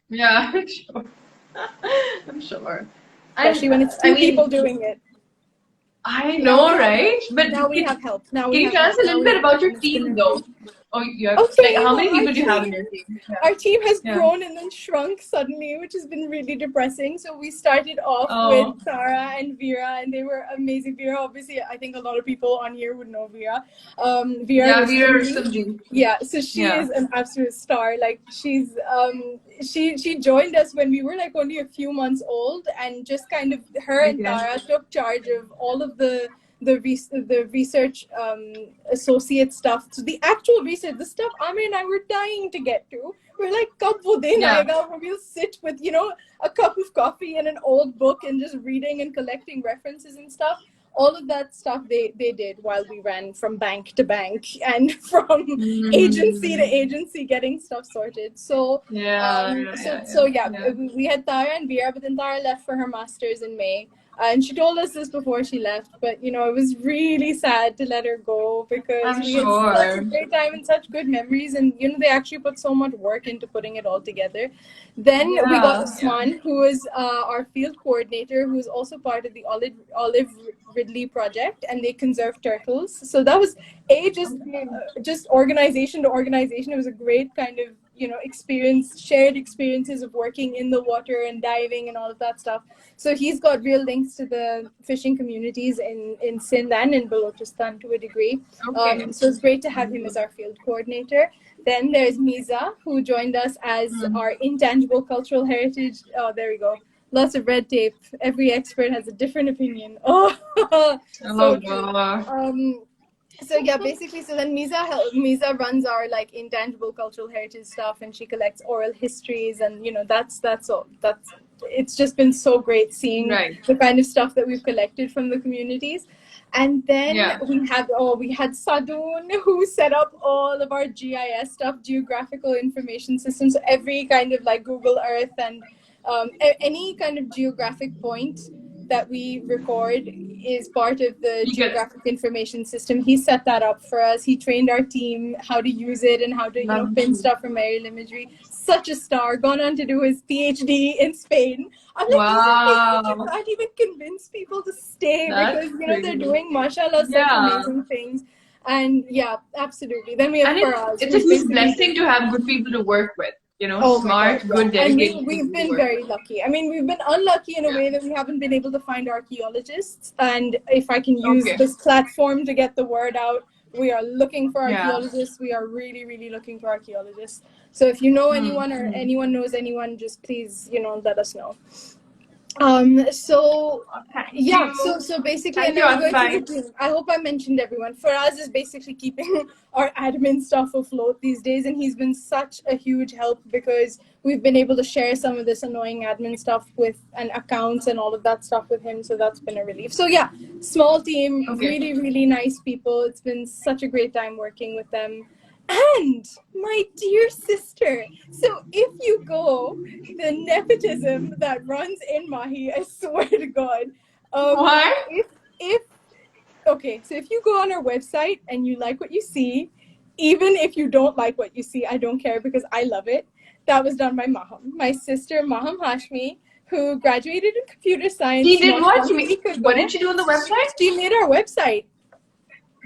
Yeah, sure. I'm sure. Especially when it's I two people mean, doing it. I Now we know, have right? help. But Now we have help. Now can we you have tell us help. a Now little we bit have about help. your And it's been team, a though? great. Oh, you have, like, Okay, how well, many people do you have in your team? Yeah. our team has Yeah. grown and then shrunk suddenly, which has been really depressing. So we started off with Oh, Tara and Vera, and they were amazing. Vera, obviously, I think a lot of people on here would know Vera. Vera yeah, we are Rustamji. Samji. Yeah, so she Yeah. is an absolute star. Like, she's she joined us when we were like only a few months old, and just kind of her and Okay. Tara took charge of all of the research associate stuff. So the actual research, the stuff Amir and I were dying to get to. We're like, kab wo din Yeah. aayega where we'll sit with, you know, a cup of coffee and an old book and just reading and collecting references and stuff. All of that stuff they did while we ran from bank to bank and from agency to agency getting stuff sorted. So we had Tara and Vera, but then Tara left for her master's in May. And she told us this before she left, but you know, it was really sad to let her go, because I'm we had such a sure. great time and such good memories, and you know, they actually put so much work into putting it all together. Then we got Usman, who is our field coordinator, who is also part of the Olive Ridley project, and they conserve turtles. So that was just organization to organization. It was a great kind of, you know, shared experiences of working in the water and diving and all of that stuff. So he's got real links to the fishing communities in Sindh and in Balochistan to a degree. Okay. So it's great to have him as our field coordinator. Then there's Miza, who joined us as our intangible cultural heritage. Oh, there we go. Lots of red tape. Every expert has a different opinion. Oh, so true. So yeah, basically, so then Miza runs our like intangible cultural heritage stuff, and she collects oral histories, and you know, that's all. It's just been so great seeing the kind of stuff that we've collected from the communities. And then we had Sadun, who set up all of our GIS stuff, geographical information systems. So every kind of like Google Earth and any kind of geographic point that we record is part of the geographic information system. He set that up for us. He trained our team how to use it and how to, you know, pin stuff from aerial imagery. Such a star. Gone on to do his PhD in Spain. I'm like, these are things you can't even convince people to stay, because you know, they're doing, mashallah, such amazing things. And yeah, absolutely. Then we have Faraz. It's a huge blessing to have good people to work with. You know, smart, good, dedicated. And we've been very lucky. I mean, we've been unlucky in a way that we haven't been able to find archaeologists. And if I can use this platform to get the word out, We are looking for archaeologists. We are really, really looking for archaeologists. So if you know anyone or anyone knows anyone, just please, let us know. So basically, Thank you, I hope I mentioned everyone. Faraz is basically keeping our admin stuff afloat these days, and he's been such a huge help because we've been able to share some of this annoying admin stuff and accounts and all of that stuff with him. So that's been a relief. So yeah, small team, really, really nice people. It's been such a great time working with them. And my dear sister, so if you go, the nepotism that runs in Mahi, I swear to God. What? So if you go on our website and you like what you see, even if you don't like what you see, I don't care because I love it. That was done by Maham, my sister Heba Hashmi, who graduated in computer science. She did what? What did she do on the website? She made our website.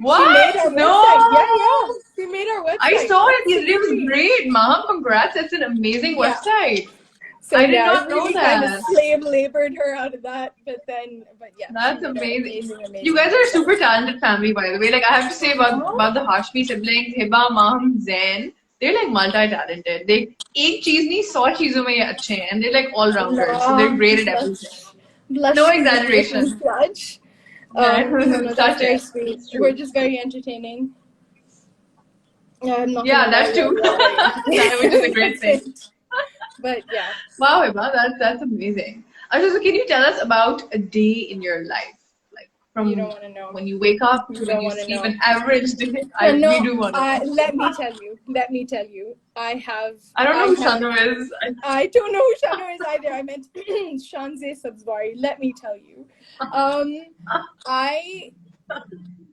What? She made our website. Yeah. She made our website. I saw it. It was great, Mom. Congrats. It's an amazing website. So I did not really know that. Kind of slave labored her out of that, but yeah. That's amazing. You guys are a super talented family, by the way. Like I have to say about the Hashmi siblings, Hiba, Maham, Zain. They're like multi-talented. They एक चीज नहीं 100 चीजों में अच्छे हैं, and they're like all-rounders. So they're great at everything. No exaggeration. No, that's very sweet. We're just very entertaining. That's true. Which is a great thing. But yeah. Wow, Hiba, that's amazing. So can you tell us about a day in your life? Like from you don't want to know. When you wake up, when you sleep, an average day. We do want to know. Let me tell you. I don't know who Shanu is. I don't know who Shanu is either. I meant Shanze Sabzwari. Let me tell you. I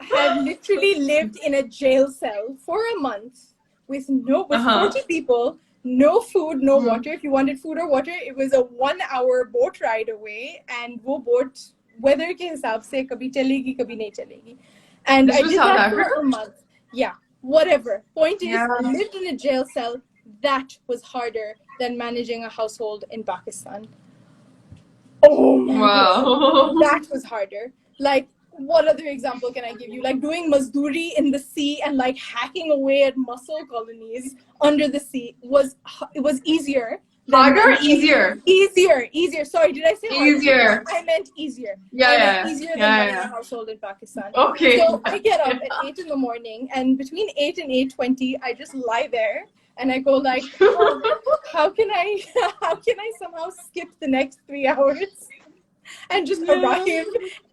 have literally lived in a jail cell for a month with 40 people, no food, no water. If you wanted food or water, it was a 1-hour boat ride away, and wo boat weather ke hisab se kabhi chalegi, kabhi nahi chalegi. And I did that for a month. Yeah, whatever. Point is, I lived in a jail cell. That was harder than managing a household in Pakistan. Oh my God. That was harder. Like, what other example can I give you? Like doing mazduri in the sea and like hacking away at mussel colonies under the sea was easier. Harder or easier? Easier. Sorry, did I say easier? Harder? I meant easier. Easier than running a household in Pakistan. Okay. So I get up at 8 in the morning, and between 8 and 8:20, I just lie there and I go like, how can I somehow skip the next 3 hours and just arrive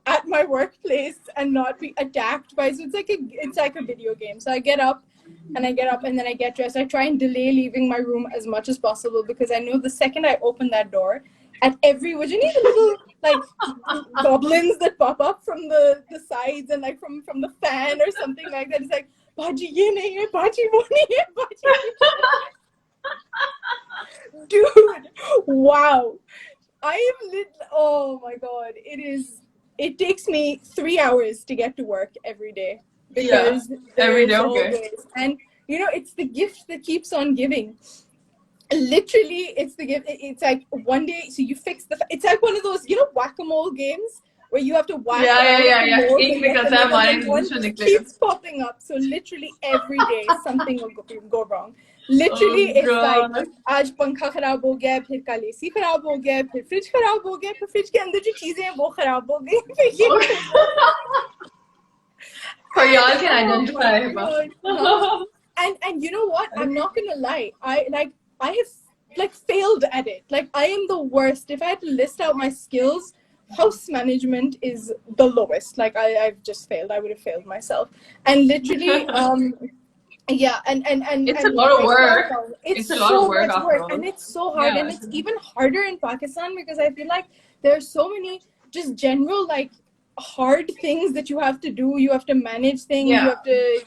at my workplace and not be attacked by? So it's like a video game. So I get up and then I get dressed. I try and delay leaving my room as much as possible because I know the second I open that door, at every would you need a little like goblins that pop up from the sides and like from the fan or something like that. It's like, Baji ye nahi hai, Baji wo nahi hai, Baji. Dude, wow. Oh my God. It takes me 3 hours to get to work every day. Because every day, always, and it's the gift that keeps on giving. Literally, it's the gift. It's like one day, so you fix it's like one of those, whack-a-mole games where you have to whack. Yeah. One keeps popping up. So literally every day something will go wrong. Literally, it's like आज पंखा खराब हो गया, फिर कल AC खराब हो गया, फिर फ्रिज खराब हो गया, फिर फ्रिज के अंदर जो चीजें हैं वो खराब हो गई. For y'all can identify. And you know what? I'm not gonna lie. I have failed at it. Like I am the worst. If I had to list out my skills, house management is the lowest. Like I've just failed. I would have failed myself. And literally, and it's a lot of work. It's a lot of work after all. And it's so hard. And it's even harder in Pakistan because I feel like there are so many just general hard things that you have to do. You have to manage things. You have to,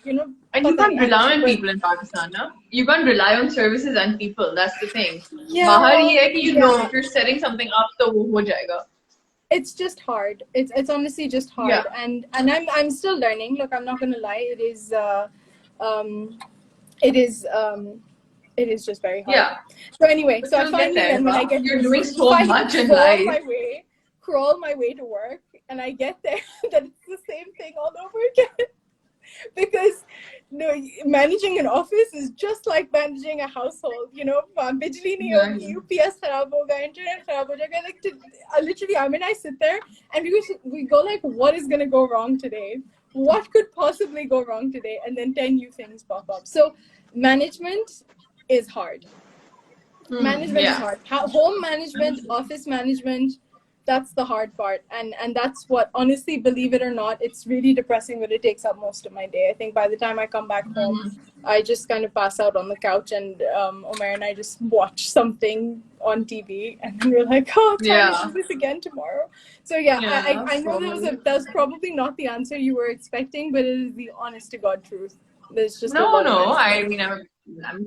And you can't rely on people in Pakistan, no? You can't rely on services and people. That's the thing. Bahar ye hai ki if you're setting something up, to wo ho jayega. It's just hard. It's honestly just hard. And I'm still learning. Look, I'm not gonna lie. It is just very hard. Yeah. So anyway, so I finally when I get you're doing so much in life. Crawl my way to work, and I get there, that it's the same thing all over again. because no, managing an office is just like managing a household. You know, bijli nahi hogi, UPS kharab hoga, internet kharab ho jayega. Like literally, I mean, I sit there and we go like, what is gonna go wrong today? What could possibly go wrong today? And then 10 new things pop up. So management is hard. Management is hard. Home management, office management, that's the hard part. And that's what, honestly, believe it or not, it's really depressing, but it takes up most of my day. I think by the time I come back home, I just kind of pass out on the couch, and Omer and I just watch something on TV, and then we're like, oh, time to do this again tomorrow. So I know that was probably not the answer you were expecting, but it is the honest to God truth. There's just I mean, I'm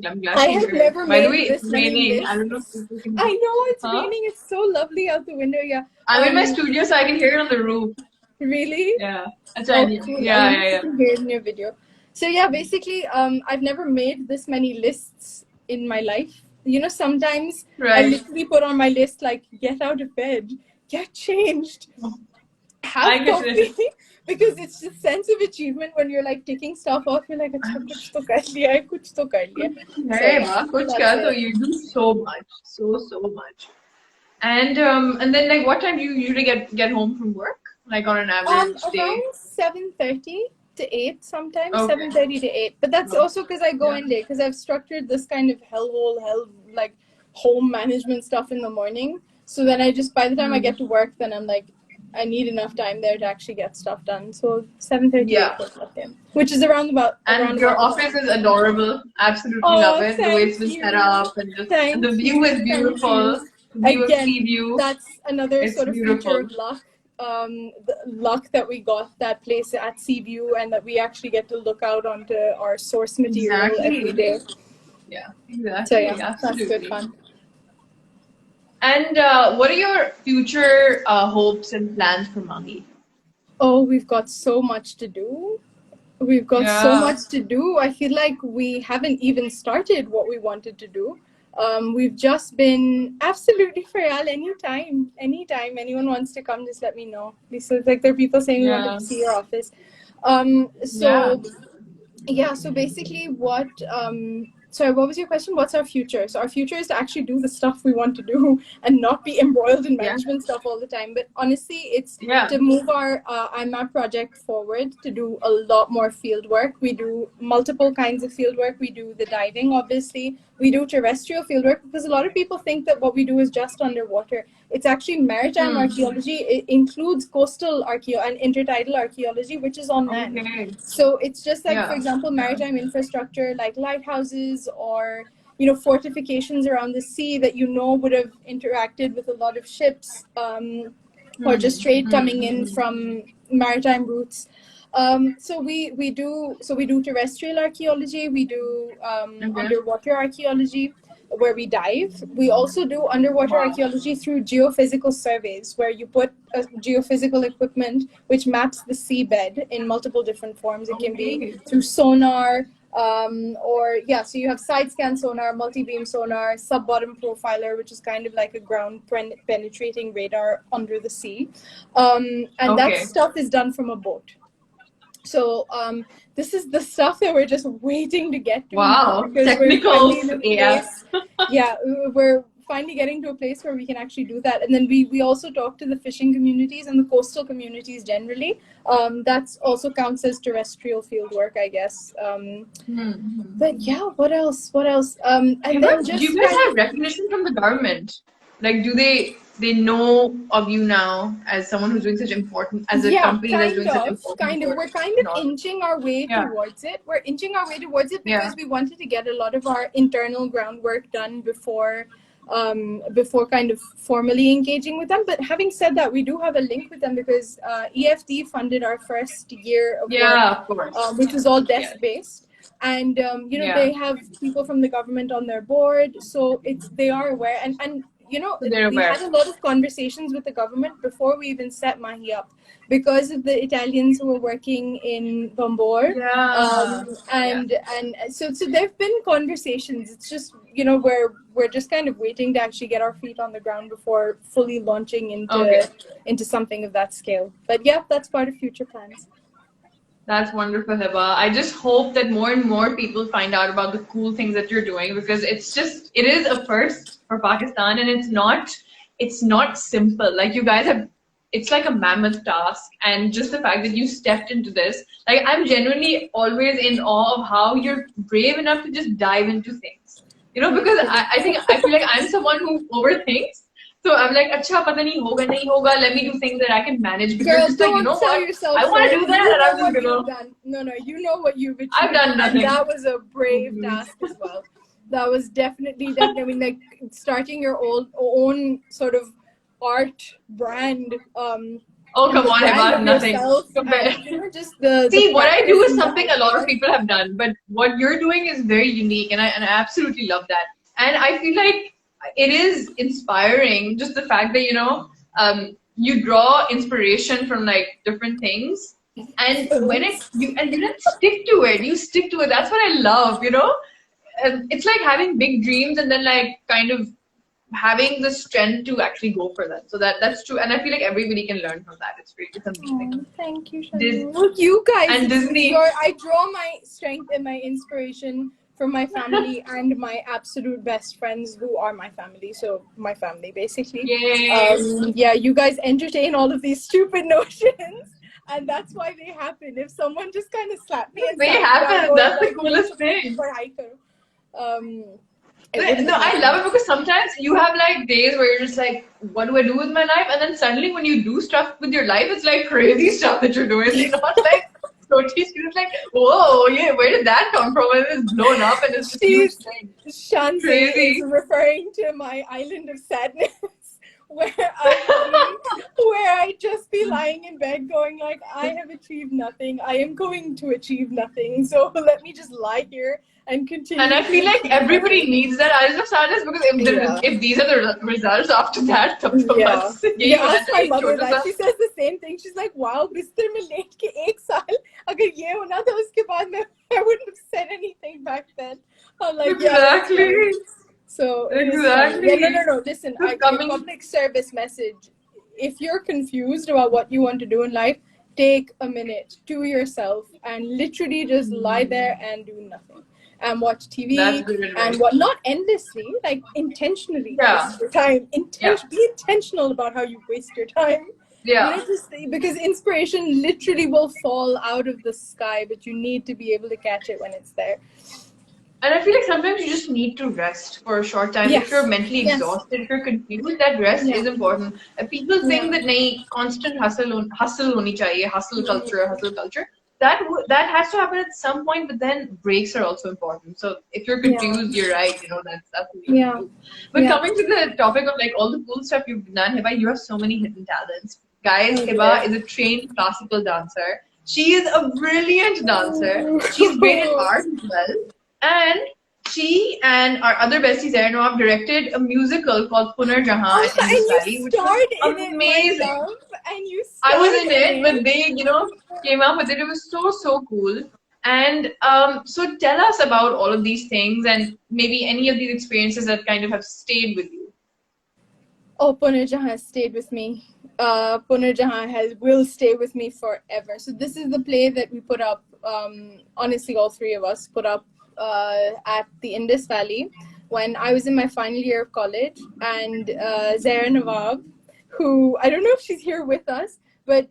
glad I have never By made the way, this it's many raining. lists. I don't know if you can... I know it's raining. It's so lovely out the window. Yeah. I'm in my studio, so I can hear it on the roof. Really? Yeah. That's cool. Yeah. I can hear it in your video. So yeah, basically, I've never made this many lists in my life. You know, sometimes I literally put on my list like, get out of bed, get changed, have coffee. Because it's just sense of achievement when you're like ticking stuff off. You're like, "Achha, kuch to kar liya, kuch to kar liya." So you do so much, so much. And then like, what time do you usually get home from work? Like on an average day? Around 7:30 to 8 sometimes. 7:30 to 8. But that's also because I go in late, because I've structured this kind of like home management stuff in the morning. So then I just, by the time I get to work, then I'm like, I need enough time there to actually get stuff done. So 7:30, which is around about. And your office is adorable. Absolutely love it. The way it's been set up, and the view is beautiful. Again, that's another sort of feature of luck. The luck that we got that place at Seaview, and that we actually get to look out onto our source material every day. Yeah, exactly. So yeah, that's good fun. And what are your future hopes and plans for MAHI? Oh, we've got so much to do. We've got so much to do. I feel like we haven't even started what we wanted to do. We've just been absolutely Faryal, anytime anyone wants to come, just let me know. So like there are people saying we want to see your office. So basically what sorry, what was your question? What's our future? So our future is to actually do the stuff we want to do and not be embroiled in management stuff all the time. But honestly, it's to move our IMAP project forward, to do a lot more field work. We do multiple kinds of field work. We do the diving, obviously. We do terrestrial field work, because a lot of people think that what we do is just underwater. It's actually maritime archaeology. It includes coastal and intertidal archaeology, which is on land. So it's just like, for example, maritime infrastructure like lighthouses, or fortifications around the sea that would have interacted with a lot of ships, or just trade coming in from maritime routes. So we do terrestrial archaeology. We do underwater archaeology, where we dive. We also do underwater archaeology through geophysical surveys, where you put a geophysical equipment which maps the seabed in multiple different forms. It can be through sonar, so you have side scan sonar, multi-beam sonar, sub-bottom profiler, which is kind of like a ground penetrating radar under the sea. That stuff is done from a boat. So this is the stuff that we're just waiting to get to. Wow, technical AF. Yeah, we're finally getting to a place where we can actually do that. And then we also talk to the fishing communities and the coastal communities generally. That's also counts as terrestrial field work, I guess. But yeah, what else? And then do you guys have recognition from the government? Like, do they know of you now as someone who's doing such important, as a company that's doing such important work? We're kind of inching our way towards it. We're inching our way towards it because we wanted to get a lot of our internal groundwork done before kind of formally engaging with them. But having said that, we do have a link with them, because EFD funded our first year of work, which was all desk-based. And they have people from the government on their board, so they are aware. And we had a lot of conversations with the government before we even set MAHI up, because of the Italians who were working in Bambor. And so there've been conversations. It's just we're just kind of waiting to actually get our feet on the ground before fully launching into something of that scale. But yeah, that's part of future plans. That's wonderful, Hiba. I just hope that more and more people find out about the cool things that you're doing because it is a first for Pakistan and it's not simple. Like you guys have, it's like a mammoth task. And just the fact that you stepped into this, like I'm genuinely always in awe of how you're brave enough to just dive into things. You know, because I feel like I'm someone who overthinks. So I'm like, अच्छा पता नहीं होगा नहीं होगा. Let me do things that I can manage. But you're Girl, just like, you don't know sell what? yourself I want to short. do that, You and know I'm just what gonna. you've done. No, you know what you've achieved. I've done nothing. And that was a brave task as well. That was definitely. I mean, like starting your own sort of art brand. Oh, come on, Heba, nothing. And, you know, just the See, what I do practice is and the something a lot of ideas. people have done, but what you're doing is very unique, and I absolutely love that. And I feel like it is inspiring, just the fact that you draw inspiration from like different things, and when you don't stick to it, you stick to it. That's what I love, you know. It's like having big dreams and then like kind of having the strength to actually go for them. So that's true, and I feel like everybody can learn from that. It's amazing. Oh, thank you, Shalini. Look, you guys, And Disney. I draw my strength and my inspiration from my family and my absolute best friends who are my family. So my family, basically. Yay. Yeah, you guys entertain all of these stupid notions. And that's why they happen. If someone just kind of slapped me and They happen. That's the coolest thing. No, I love it because sometimes you have like days where you're just like, what do I do with my life? And then suddenly when you do stuff with your life, it's like crazy stuff that you're doing. It's not like it's like, whoa, yeah, where did that come from? And it's blown up and it's just huge thing. Shanze is referring to my island of sadness. Where I just be lying in bed going like, I have achieved nothing. I am going to achieve nothing. So let me just lie here and continue. And I feel like everybody needs that island of sadness because if these are the results after that, ask my mother that. She says the same thing. She's like, wow, बिस्तर में late के एक साल अगर ये होना था उसके बाद I wouldn't have said anything back then. I'm like, exactly. Yeah, so exactly. No. Listen, a public service message. If you're confused about what you want to do in life, take a minute to yourself and literally just lie there and do nothing. And watch TV and what not endlessly, like intentionally waste your time. Be intentional about how you waste your time. Yeah. You know, because inspiration literally will fall out of the sky, but you need to be able to catch it when it's there. And I feel like sometimes you just need to rest for a short time. If you're mentally exhausted, if you're confused, that rest is important. People think that constant hustle honi chahiye, hustle culture. That has to happen at some point, but then breaks are also important. So if you're confused, you're right. You know that's what you have to do. But coming to the topic of like all the cool stuff you've done, Hiba, you have so many hidden talents. Guys, Hiba is a trained classical dancer. She is a brilliant dancer. She's great at art as well. And she and our other bestie Zainab directed a musical called Punar Jahan in Indus Valley, which was amazing. I was in it, but they, came up with it. It was so cool. And so tell us about all of these things and maybe any of these experiences that kind of have stayed with you. Oh, Punar Jahan stayed with me. Punar Jahan will stay with me forever. So this is the play that we put up. Honestly, all three of us put up at the Indus Valley when I was in my final year of college, and Zahra Nawab, who I don't know if she's here with us, but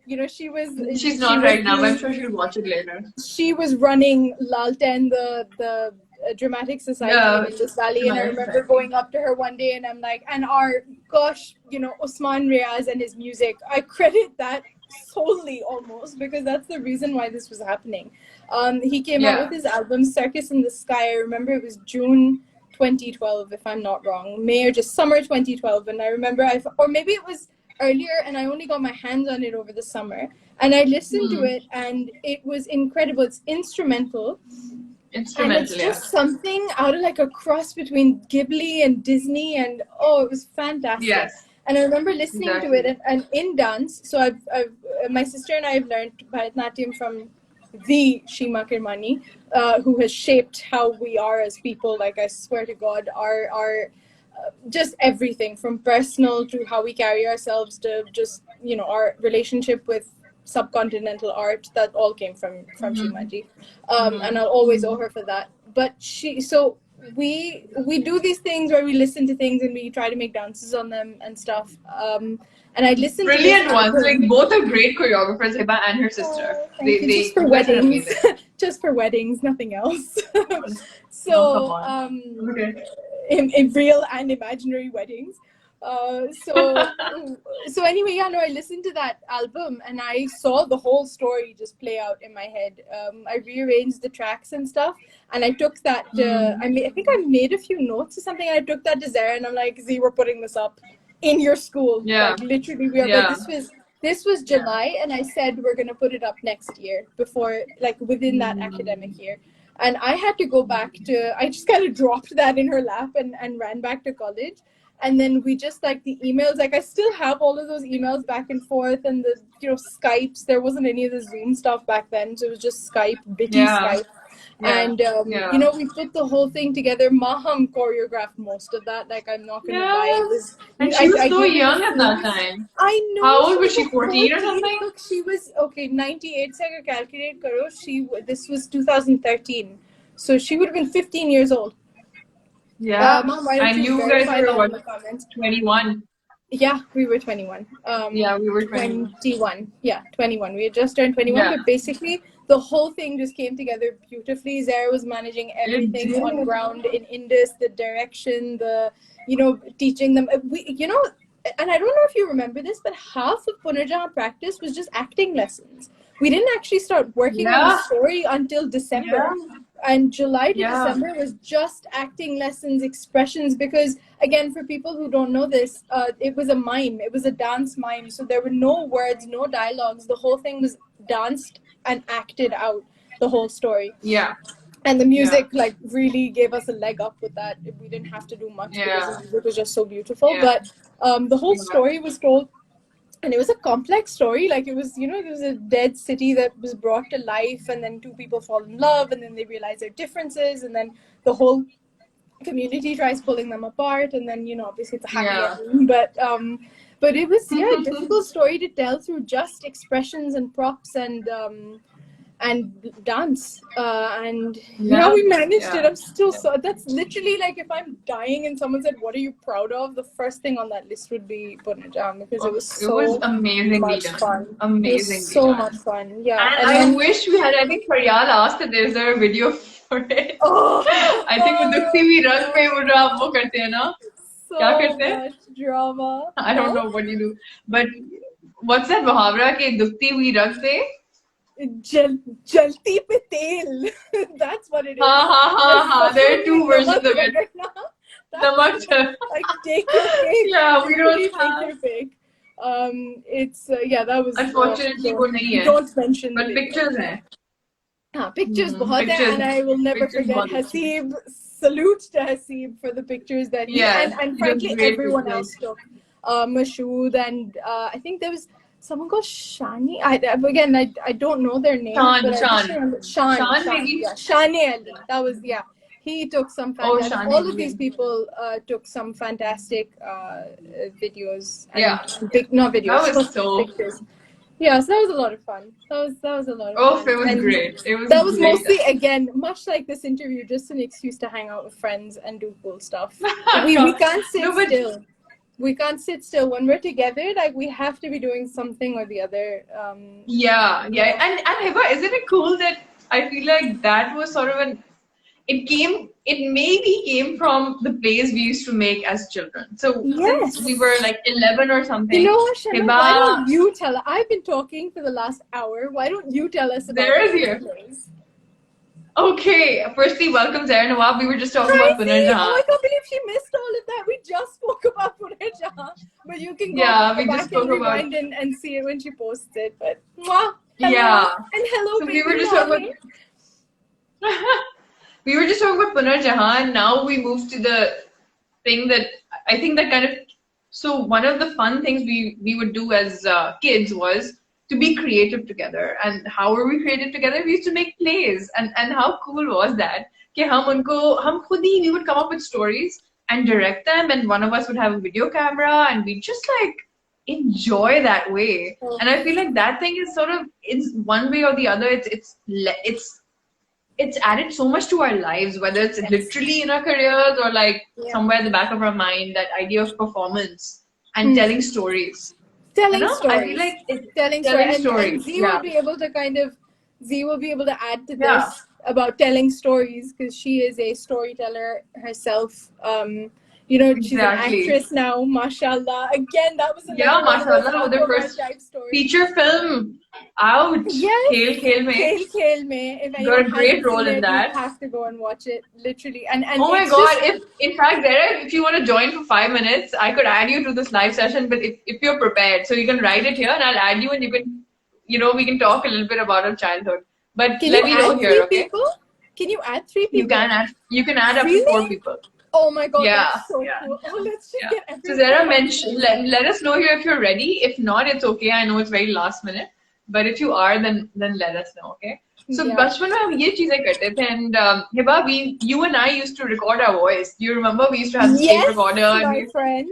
she's not right now, but I'm sure she'll watch it later. She was running Lalten, the dramatic society in Indus Valley, and I remember going up to her one day and I'm like, and Usman Riaz and his music, I credit that solely almost because that's the reason why this was happening. He came out with his album Circus in the Sky. I remember it was June 2012, if I'm not wrong, May or just summer 2012. And I remember or maybe it was earlier and I only got my hands on it over the summer. And I listened to it and it was incredible. It's instrumental. And it's just something out of like a cross between Ghibli and Disney, and it was fantastic. Yes. And I remember listening to it and in dance. So I've my sister and I have learned Bharatanatyam from the Shima Kirmani, who has shaped how we are as people. Like I swear to God, our just everything from personal to how we carry ourselves to just our relationship with subcontinental art, that all came from Shimaji, and I'll always owe her for that. But we do these things where we listen to things and we try to make dances on them and stuff. And I listened Brilliant to this ones. album. Like both are great choreographers, Hiba and her sister. Thank you. Just for you guys are weddings. amazing. Just for weddings, nothing else. Oh, So, come on. Okay. in real and imaginary weddings. So anyway, yeah, no, I listened to that album and I saw the whole story just play out in my head. I rearranged the tracks and stuff, and I took that. I think I made a few notes or something. And I took that to Zara, and I'm like, Z, we're putting this up in your school. Yeah. Like literally, we are. Yeah. But this was July, and I said we're gonna put it up next year, before, like, within that academic year. And I had to go back to, I just kind of dropped that in her lap and ran back to college. And then we just, like, the emails, like, I still have all of those emails back and forth, and the, Skypes. There wasn't any of the Zoom stuff back then, so it was just Skype, bitty Skype. Yeah. And, we put the whole thing together. Maham choreographed most of that. Like, I'm not going to lie. It was, and she was so young at that time. I know. How old was she? 14 or something? Look, she was, 98 se agar calculate karo. This was 2013. So she would have been 15 years old. Yeah. Mom, why don't and you guys were what? 21. Yeah, we were 21. Yeah, we were 21. 21. Yeah, 21. We had just turned 21, but basically the whole thing just came together beautifully. Zara was managing everything on ground in Indus, the direction, the, teaching them. And I don't know if you remember this, but half of Punarjahan practice was just acting lessons. We didn't actually start working on the story until December. Yeah. And July to December was just acting lessons, expressions, because, again, for people who don't know this, it was a mime. It was a dance mime. So there were no words, no dialogues. The whole thing was danced and acted out, the whole story. Yeah. And the music, really gave us a leg up with that. We didn't have to do much because it was just so beautiful. Yeah. But the whole story was told. And it was a complex story. Like, it was, it was a dead city that was brought to life, and then two people fall in love, and then they realize their differences, and then the whole community tries pulling them apart, and then, obviously it's a happy ending. But it was, a difficult story to tell through just expressions and props and dance. We managed it. I'm still that's literally, like, if I'm dying and someone said, what are you proud of? The first thing on that list would be Punarjahan, because it was amazingly much done. fun. Amazingly it was so much fun. Yeah. And I wish we had, I think Faryal asked that there's a video for it. I think with Dukti Bhi Rang Mein wo karte hain na? So much drama. I don't know what you do. But what's that muhavra ke Dukti Bhi Rang Pe? Jalti pe tel. That's what it is. There are two versions of it. Like, take your pick. Yeah, we don't take your pick. It's that was. Unfortunately, वो नहीं है. Don't mention. But pictures हैं. Pictures बहुत हैं, and I will never forget Haseeb. Salute to Haseeb for the pictures that he and frankly everyone else took. Mashood and I think there was someone called Shani. I don't know their name. Shan maybe. Shani Ali. That was He took some fantastic. All of these people took some fantastic videos. And not videos. That was so. Pictures. Yeah, so that was a lot of fun. That was a lot of fun. It was great. That was mostly, again, much like this interview, just an excuse to hang out with friends and do cool stuff. We can't sit still. We can't sit still. When we're together, like, we have to be doing something or the other. And Hiba, isn't it cool that I feel like that was sort of it maybe came from the plays we used to make as children. So since we were like 11 or something. You know what, Shanna, why don't you tell us? I've been talking for the last hour. Why don't you tell us about the plays? Okay, firstly, welcome Zara Nawab. We were just talking about Punarjahan. Oh, I can't believe she missed all of that. We just spoke about Punarjahan. But you can go back and rewind and see it when she posts it. But, mwah, hello, and hello, so we were just talking about... We were just talking about Punarjahan. Now we move to the thing that I think that kind of... So one of the fun things we would do as kids was to be creative together. And how were we creative together? We used to make plays. And how cool was that? We would come up with stories and direct them. And one of us would have a video camera. And we just like enjoy that way. Oh. And I feel like that thing is sort of, it's one way or the other, it's added so much to our lives, whether it's Yes. literally in our careers or like Yeah. somewhere at the back of our mind, that idea of performance and telling stories. Telling You know, I feel stories. like Telling telling stories. And stories. Z Yeah. will be able to Z will be able to add to Yeah. this about telling stories because she is a storyteller herself. You know, she's an Exactly. actress now, mashallah. Again, that was Yeah, another one of those mashallah, with their Aquaman first type stories. feature film out. Yes. Khel Mein. Khel Mein. If Got a anyone great hasn't role seen in it, that. you have to go and watch it, literally. And Oh my it's god, just, if in fact Derek, if you want to join for 5 minutes, I could add you to this live session, but if you're prepared, so you can write it here and I'll add you and you can, you know, we can talk a little bit about our childhood. But can let you me know add here, 3 okay? people? Can you add 3 people? You can add up to Really? 4 people. Oh my god, Yeah, that's so yeah. cool. Oh, let's just Yeah. get So everyone. Zara, let us know here if you're ready. If not, it's okay. I know it's very last minute. But if you are, then let us know, okay? So Yeah. बचपन में हम ये चीजें करते थे, and Hiba, you and I used to record our voice. Do you remember we used to have this tape Yes, recorder? And my friend.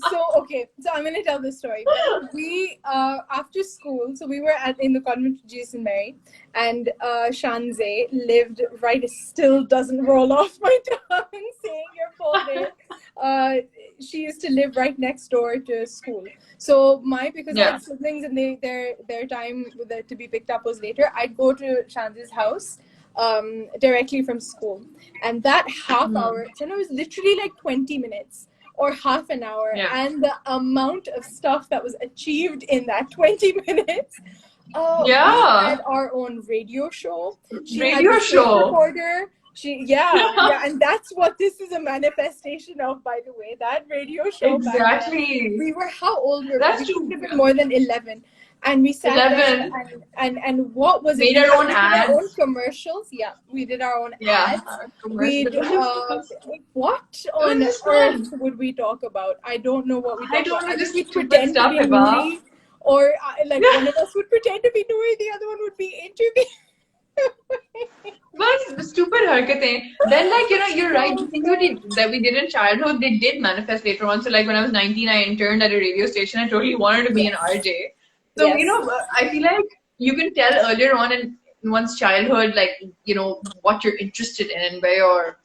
So okay, so I'm gonna tell this story. We after school, so we were in the convent of Jesus and Mary, and Shanze lived right. It still doesn't roll off my tongue saying your full name. She used to live right next door to school. So because I had siblings and their time to be picked up was later, I'd go to Shanze's house directly from school, and that half hour, it was literally like 20 minutes or half an hour, and the amount of stuff that was achieved in that 20 minutes. We had our own radio show. She had a tape recorder. And that's what this is a manifestation of, by the way. That radio show. Exactly. Back then, we were, how old were we? That's We true. could have been more than 11. And we sat there and what was made it? Our own we ads. Did our own commercials. Yeah, we did our own ads. We'd, what on earth would we talk about? I don't know what we talked about. I think we'd pretend to be Noori, or like one of us would pretend to be Noori, the other one would be interviewed. But stupid harkatein. Then, like, you know, you're right. The things that we did in childhood, they did manifest later on. So, like, when I was 19, I interned at a radio station. I totally wanted to be an RJ. So, you know, I feel like you can tell earlier on in one's childhood, like, you know, what you're interested in and where your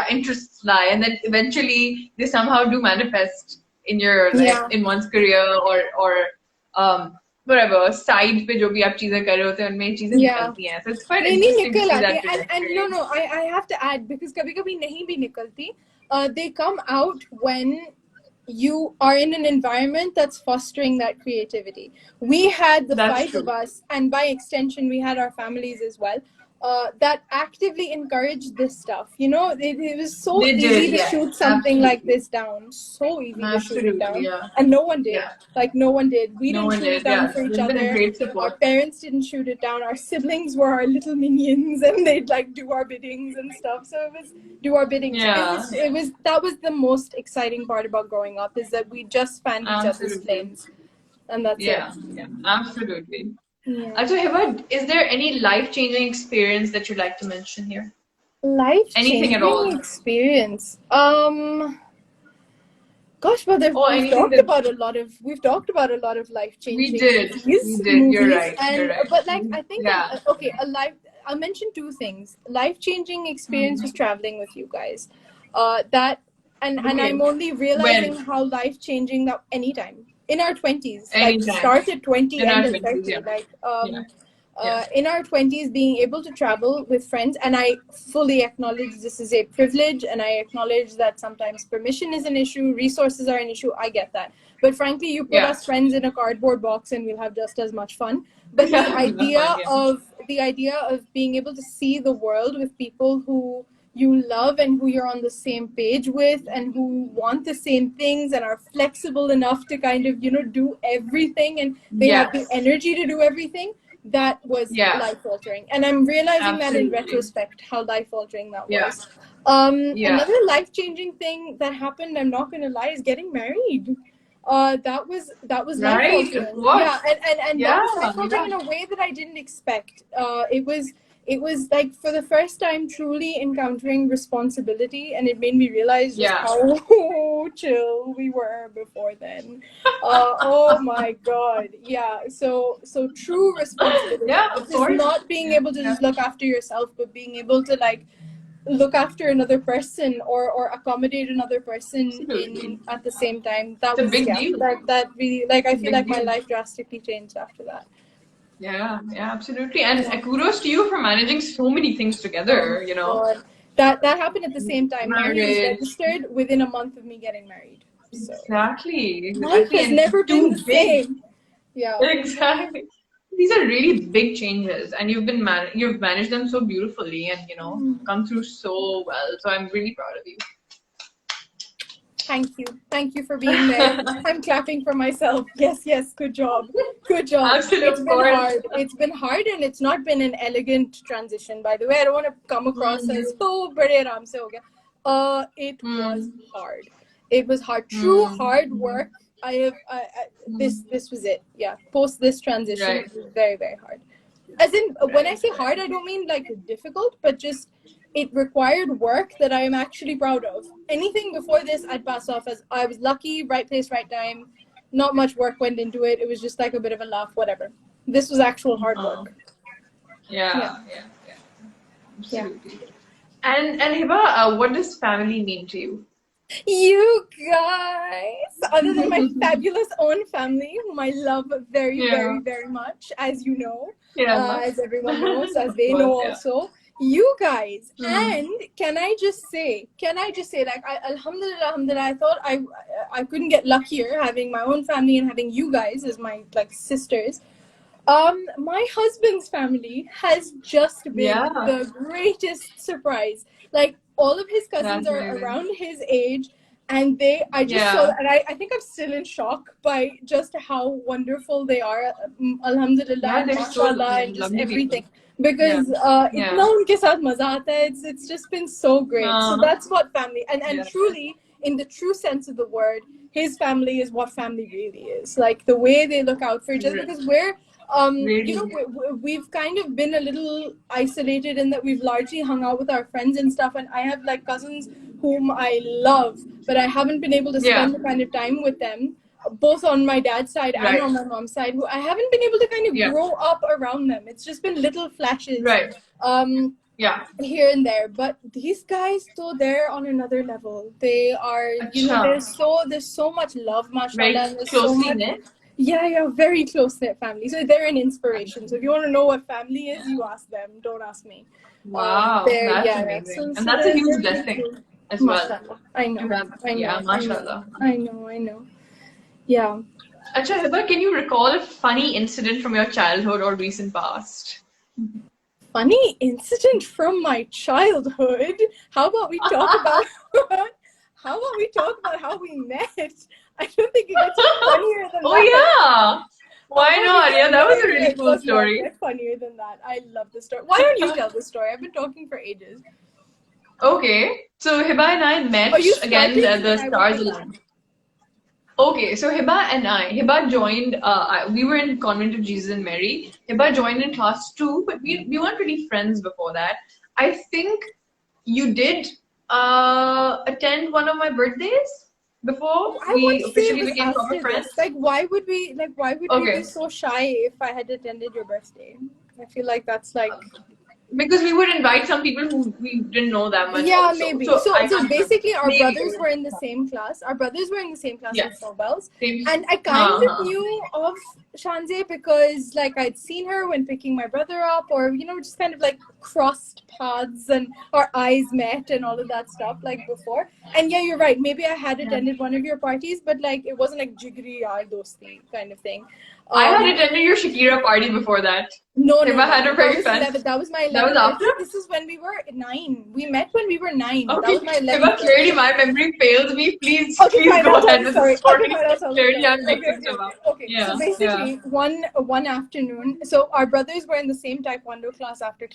interests lie. And then eventually they somehow do manifest in your life, in one's career or whatever side पे जो भी आप चीजें कर रहे होते हैं उनमें चीजें निकलती हैं. So it's quite interesting to see that. And no, I have to add, because कभी-कभी नहीं भी निकलती. They come out when you are in an environment that's fostering that creativity. We had the 5 of us, and by extension, we had our families as well, that actively encouraged this stuff. You know, it was so easy to shoot something like this down. So easy to shoot it down. And no one did. Like, no one did. We didn't shoot it down for each other. Our parents didn't shoot it down. Our siblings were our little minions, and they'd like do our biddings and stuff. So it was do our biddings. That was the most exciting part about growing up, is that we just fanned each other's flames. And that's it. Yeah, absolutely. So, Hiba, is there any life-changing experience that you'd like to mention here? Life-changing experience. Gosh, but we've talked about a lot of life-changing. We did. You're right. But like, I think I'll mention 2 things. Life-changing experience was traveling with you guys. And I'm only realizing how life-changing that anytime. In our 20s, like start at 20, end at 30. In our 20s, being able to travel with friends, and I fully acknowledge this is a privilege, and I acknowledge that sometimes permission is an issue, resources are an issue. I get that, but frankly, you put us friends in a cardboard box, and we'll have just as much fun. But the idea of being able to see the world with people who you love and who you're on the same page with and who want the same things and are flexible enough to kind of, you know, do everything, and they have the energy to do everything, that was life-altering. And I'm realizing that in retrospect, how life-altering that was. Another life-changing thing that happened, I'm not going to lie, is getting married. That was life-altering. And that was life-altering in a way that I didn't expect. it was like for the first time truly encountering responsibility, and it made me realize just how chill we were before then. Oh my god, yeah. So true responsibility. Yeah, of Just course. not being able to just look after yourself, but being able to like look after another person or accommodate another person in at the same time. That It's a was big deal. that really, like, I feel Big like my deal. life drastically changed after that. Yeah, absolutely. And kudos to you for managing so many things together, you know. God. That happened at the same time. MAHI was Marriage. registered within a month of me getting married. So Exactly. life has And never been the too big. same. Yeah. Exactly. These are really big changes, and you've managed them so beautifully, and come through so well. So I'm really proud of you. Thank you for being there. I'm clapping for myself. Yes, good job. Absolutely, It's been hard. It's been hard, and it's not been an elegant transition, by the way. I don't want to come across as bade aram se ho gaya. It was hard. It was hard. True hard work. This was it. Yeah. Post this transition, Right. it was very, very hard. As in, when I say hard, I don't mean like difficult, but just it required work that I am actually proud of. Anything before this, I'd pass off as I was lucky, right place, right time. Not much work went into it. It was just like a bit of a laugh, whatever. This was actual hard work. Yeah. Absolutely. And Hiba, what does family mean to you? You guys, other than my fabulous own family, whom I love very, very, very much, as you know, as everyone knows, as they know also. You guys, and can I just say, like, alhamdulillah, I thought I couldn't get luckier having my own family and having you guys as my like sisters. My husband's family has just been the greatest surprise. Like, all of his cousins are around his age, and I just saw, and I think I'm still in shock by just how wonderful they are. Alhamdulillah, mashallah, and just everything. Because itna unke saath maza aata hai. It's just been so great. So that's what family, and truly, in the true sense of the word, his family is what family really is. Like, the way they look out for each other, because we've kind of been a little isolated in that we've largely hung out with our friends and stuff, and I have like cousins whom I love, but I haven't been able to spend the kind of time with them, both on my dad's side and on my mom's side, who I haven't been able to kind of grow up around them. It's just been little flashes here and there, but these guys, though, they're on another level. They are, there's so much love, mashallah, and there's so much very close-knit family. So they're an inspiration. So if you want to know what family is, you ask them. Don't ask me. Wow, that's amazing. And that's a huge blessing as well. I know. Mashallah. I know. Yeah. Acha, Hiba, can you recall a funny incident from your childhood or recent past? Funny incident from my childhood? How about we talk about how we met? I don't think it gets funnier than that. Oh yeah! Why not? Yeah, that was a really cool story. Get funnier than that. I love the story. Why don't you tell the story? I've been talking for ages. Okay, so Hiba and I met again at the Stars Aligned. Okay, so Hiba joined, we were in Convent of Jesus and Mary. Hiba joined in class 2, but we weren't really friends before that. I think you did attend one of my birthdays before we officially became proper friends. Like, why would we be so shy if I had attended your birthday? I feel like that's like... Because we would invite some people who we didn't know that much. Yeah, also. maybe. So basically, our brothers were in the same class. Our brothers were in the same class in Snowbells. And I kind of knew of Shanze because, like, I'd seen her when picking my brother up, or, just kind of like crossed paths and our eyes met and all of that stuff, like, before. And yeah, you're right. Maybe I had attended one of your parties, but, like, it wasn't like jigri yaar dosti kind of thing. I had attended your Shakira party before that. No. Had a very fun. That was my 11th. That was after? This is when we were 9. We met when we were 9. Okay. That was my 11th. Clearly my memory fails me. Please go ahead with the story. Clearly I'm Okay. So basically, one afternoon, so our brothers were in the same taekwondo class after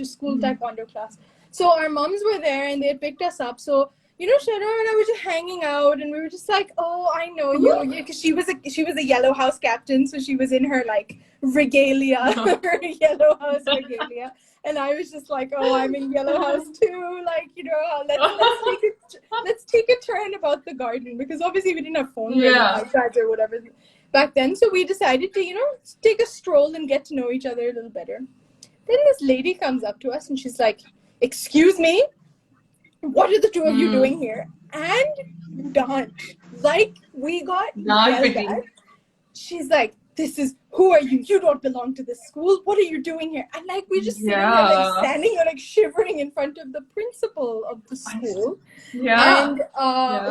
school taekwondo class. So our moms were there and they had picked us up. So Shana and I were just hanging out, and we were just like, "Oh, I know you," because she was a Yellow House captain, so she was in her like regalia, her Yellow House regalia, and I was just like, "Oh, I'm in Yellow House too." Like, let's take a turn about the garden, because obviously we didn't have phones or iPads or whatever back then, so we decided to take a stroll and get to know each other a little better. Then this lady comes up to us and she's like, "Excuse me, what are the two of you doing here?" And done. Like, we got yelled at. She's like, "Who are you? You don't belong to this school. What are you doing here?" And like, we just sitting there, like standing or like shivering in front of the principal of the school. And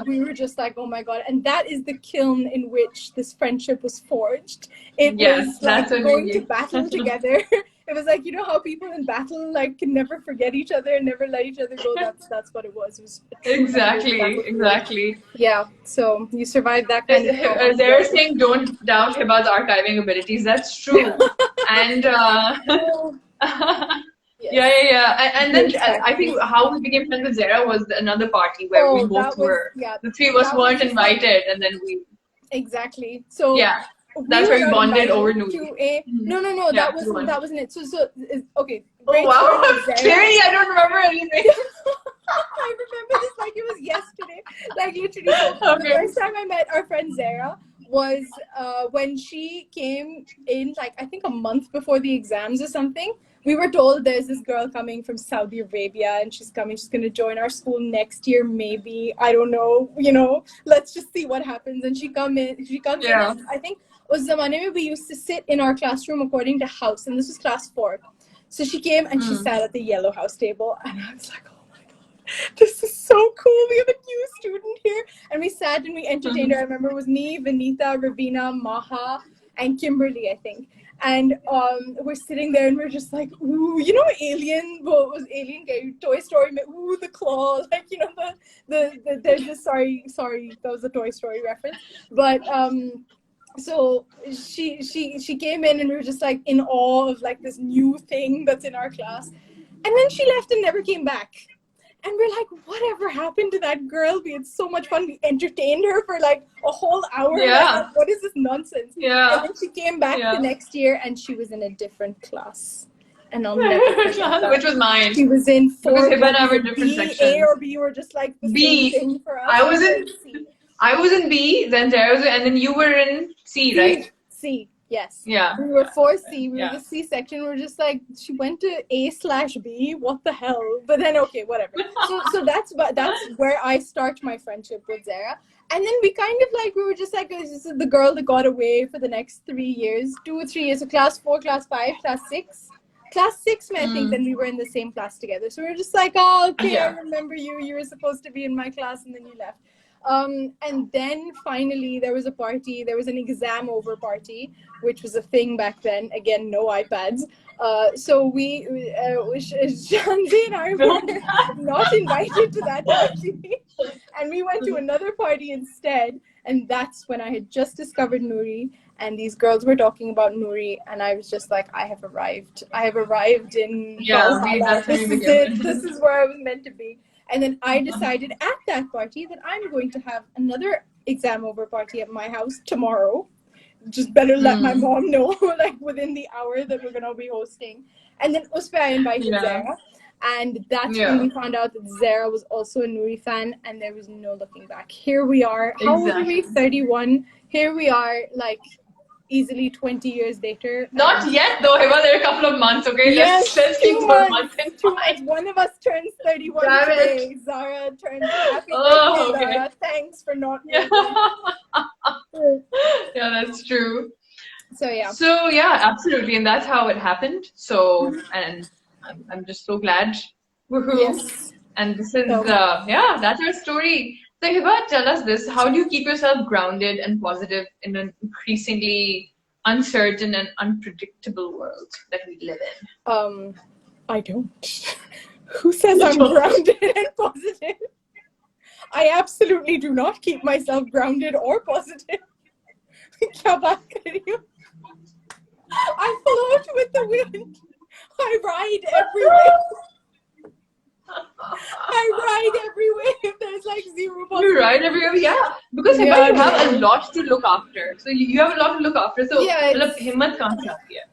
we were just like, "Oh my God." And that is the kiln in which this friendship was forged. It was like going to battle together. It was like, how people in battle like can never forget each other and never let each other go. That's what it was. It was exactly. Yeah. So you survived that kind of. They're saying don't doubt Hiba's archiving abilities. That's true. And And then I think how we became friends with Zara was another party where we both were. The three of us weren't invited, and then we. Exactly. So that's where we bonded over Noori. No, that wasn't it. So okay. Oh wow! Clearly, I don't remember anything. I remember this like it was yesterday. Like literally, the first time I met our friend Zara was when she came in, like I think a month before the exams or something. We were told there's this girl coming from Saudi Arabia and she's going to join our school next year, maybe. I don't know, let's just see what happens. And she comes in, I think was the Zamane we used to sit in our classroom according to house, and this was class 4. So she came and she sat at the Yellow House table, and I was like, "Oh my God, this is so cool. We have a new student here." And we sat and we entertained her. I remember it was me, Vanita, Ravina, Maha, and Kimberly, I think. And we're sitting there and we're just like, "Ooh, Alien, what was Alien game? Toy Story, ooh, the claw." Like, there's this, sorry, that was a Toy Story reference. But so she came in and we were just like in awe of like this new thing that's in our class. And then she left and never came back. And we're like, whatever happened to that girl? We had so much fun. We entertained her for like a whole hour. Like, what is this nonsense? And then she came back the next year and she was in a different class. And I'll never forget that. Which was mine. She was in 4. Because Hiba and I were different sections. A or B were just like the same thing for us. I was in B, then Zara was, and then you were in C, right? C, yes. Yeah. We were 4C. We were the C section. We were just like, she went to A/B. What the hell? But then, okay, whatever. So that's where I start my friendship with Zara. And then we kind of like, we were just like, this is the girl that got away for the next 3 years, 2 or 3 years. So class 4, class 5, class 6. Class 6, I think, then we were in the same class together. So we were just like, "Oh, okay, I remember you. You were supposed to be in my class, and then you left." And then finally there was a party. There was an exam over party, which was a thing back then. Again, no iPads. So Shanzi and I were not invited to that party. And we went to another party instead. And that's when I had just discovered Noori. And these girls were talking about Noori. And I was just like, I have arrived. I have arrived in Valhalla. This is it. This is where I was meant to be. And then I decided at that party that I'm going to have another exam over party at my house tomorrow. Just better let my mom know, like within the hour that we're going to be hosting. And then Uspe, I invited Zara. And that's when we found out that Zara was also a Noori fan, and there was no looking back. Here we are. How old are we? 31. Here we are, like easily 20 years later. Not yet though, Hiba. There are a couple of months, okay? Yes, let's keep 2 months in mind. One of us turns 31 today. Zara turns happy birthday, Zara. Thanks for not Yeah, that's true. So yeah, absolutely. And that's how it happened. So, and I'm just so glad. Woohoo. Yes. And this is, that's our story. So Hiba, tell us this. How do you keep yourself grounded and positive in an increasingly uncertain and unpredictable world that we live in? I don't. Who says I'm grounded and positive? I absolutely do not keep myself grounded or positive. I float with the wind. I ride everywhere. I ride everywhere. There's like zero You possibility. ride everywhere, yeah. Because Hiba, you have a lot to look after. So you have a lot to look after. So मतलब हिम्मत कहाँ से आती है?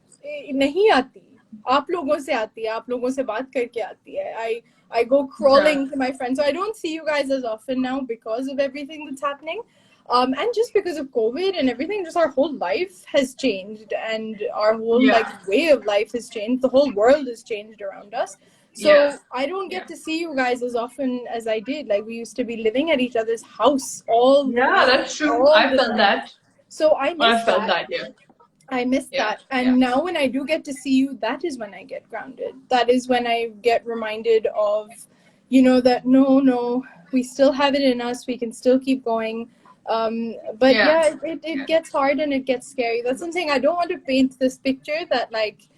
नहीं आती. आप लोगों से आती है. आप लोगों से बात करके आती है. I go crawling to my friends. So I don't see you guys as often now because of everything that's happening. And just because of COVID and everything, just our whole life has changed and our whole like way of life has changed. The whole world has changed around us. So I don't get to see you guys as often as I did. Like we used to be living at each other's house all the time. That's true. I felt that. So I missed that. I missed that. And now when I do get to see you, that is when I get grounded. That is when I get reminded of, you know, that no, we still have it in us. We can still keep going. But it gets hard and it gets scary. That's something I don't want to paint this picture that like,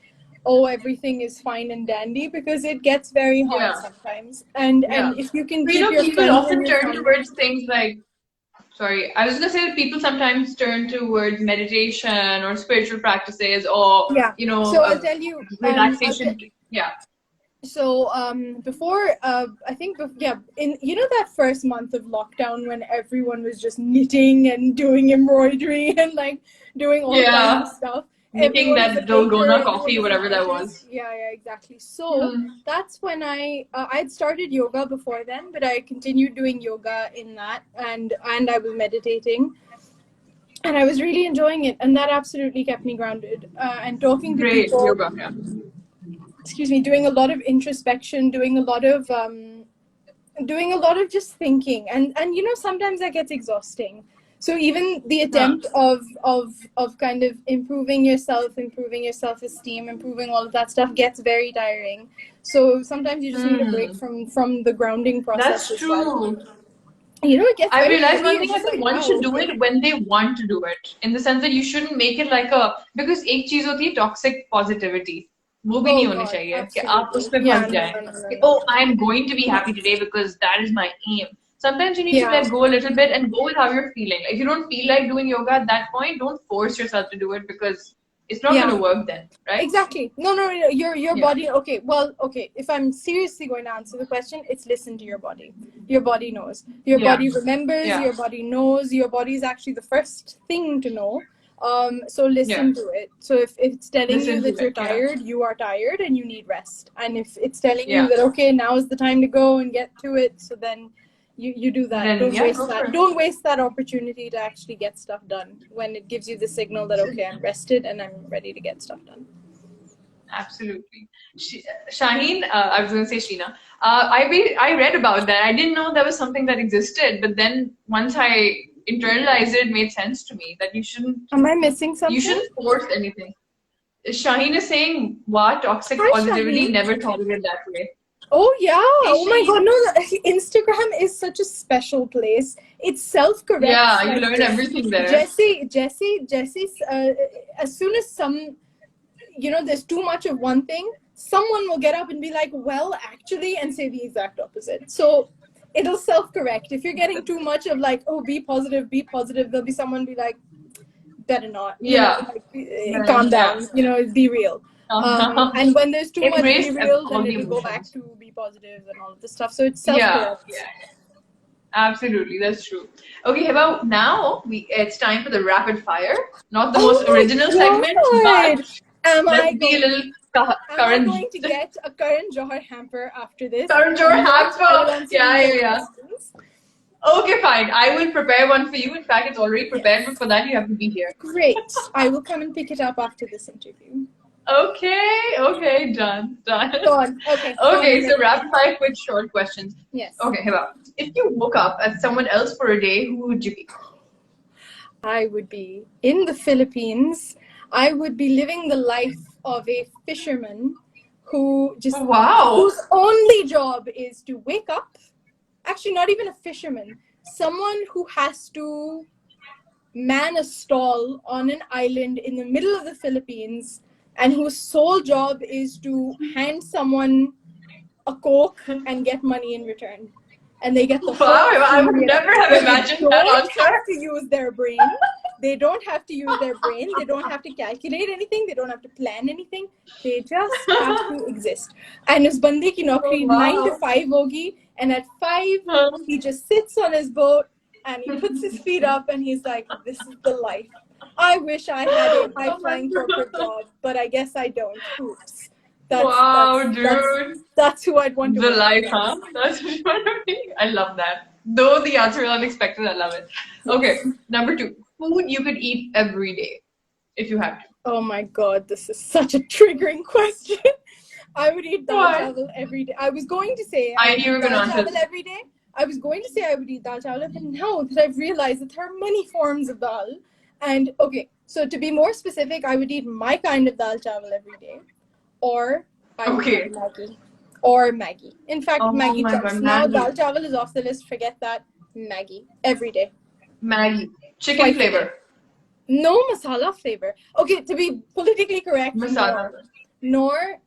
oh, everything is fine and dandy, because it gets very hard sometimes. And if you can keep your people often turn towards things like, sorry, I was going to say that people sometimes turn towards meditation or spiritual practices or, so I'll tell you, relaxation. So before, I think, in that first month of lockdown when everyone was just knitting and doing embroidery and like doing all kinds of stuff. Making that dalgona coffee, whatever that was. Yeah, exactly. So that's when I'd started yoga before then, but I continued doing yoga in that, and I was meditating, and I was really enjoying it, and that absolutely kept me grounded. And talking to people, yoga, doing a lot of introspection, doing a lot of just thinking, and sometimes that gets exhausting. So even the attempt of kind of improving your self-esteem, improving all of that stuff gets very tiring. So sometimes you just need a break from the grounding process. That's true. It gets I realized one thing, I think one should do it when they want to do it. In the sense that you shouldn't make it like because एक चीज होती है toxic positivity. वो भी नहीं होनी चाहिए कि आप उस पे फंस जाएं. Oh, I am going to be happy today because that is my aim. Sometimes you need to let go a little bit and go with how you're feeling. If you don't feel like doing yoga at that point, don't force yourself to do it because it's not going to work then, right? Exactly. No, your body. Okay, if I'm seriously going to answer the question, it's listen to your body. Your body knows. Your body remembers. Your body knows. Your body is actually the first thing to know. So listen to it. So if it's telling you that you're tired, you are tired and you need rest. And if it's telling you that, okay, now is the time to go and get to it, so then you do that. Then, don't waste that opportunity to actually get stuff done when it gives you the signal that, okay, I'm rested and I'm ready to get stuff done. Absolutely. Shaheen, I was going to say Sheena. I read about that. I didn't know there was something that existed, but then once I internalized it made sense to me that you shouldn't. Am I missing something? You shouldn't force anything. Shaheen is saying, "What toxic positivity? Shaheen. Never thought of it that way." Oh yeah! Oh my God! No, Instagram is such a special place. It's self-correct. Yeah, you learn everything there. Jesse. As soon as there's too much of one thing, someone will get up and be like, "Well, actually," and say the exact opposite. So it'll self-correct. If you're getting too much of like, "Oh, be positive," there'll be someone be like, "Better not." Calm down. Be real. And when there's too much be real, then it'll go back to be positive and all of this stuff. So it's self-correct. Yeah. Absolutely, that's true. Okay, Hiba, now it's time for the rapid fire. Not the most original segment, but let's be a little Am I going to get a Karan Johar hamper after this? Karan Johar hamper? Yeah. Okay, fine. I will prepare one for you. In fact, it's already prepared, but for that you have to be here. Great. I will come and pick it up after this interview. Okay, done. Go on. Okay, so rapid fire, quick, short questions. Yes. Okay, Hiba. If you woke up as someone else for a day, who would you be? I would be in the Philippines. I would be living the life of a fisherman whose only job is to wake up. Actually, not even a fisherman. Someone who has to man a stall on an island in the middle of the Philippines and whose sole job is to hand someone a Coke and get money in return. And they get the I would never have imagined that answer. They have to use their brain. They don't have to use their brain. They don't have to calculate anything. They don't have to plan anything. They just have to exist. And his bande ki naukri 9 to 5 hogi. And at 5, he just sits on his boat and he puts his feet up and he's like, this is the life. I wish I had a high-flying corporate job, but I guess I don't. Oops. That's who I'd want to be. The life, huh? That's what you want to be. I love that. Though the answer is unexpected, I love it. Okay, number 2. Food you could eat every day, if you had to. Oh my God, this is such a triggering question. I would eat dal chawal every day. I was going to say I knew you were going to answer every day. I was going to say I would eat dal chawal, but now that I've realized that there are many forms of dal. And okay, so to be more specific, I would eat my kind of dal chawal every day. Or I would eat Maggi. Or Maggi. In fact, Maggi chunks. Now dal chawal is off the list. Forget that. Maggi. Every day. Maggi. Chicken flavor. No masala flavor. Okay, to be politically correct. Masala. Nor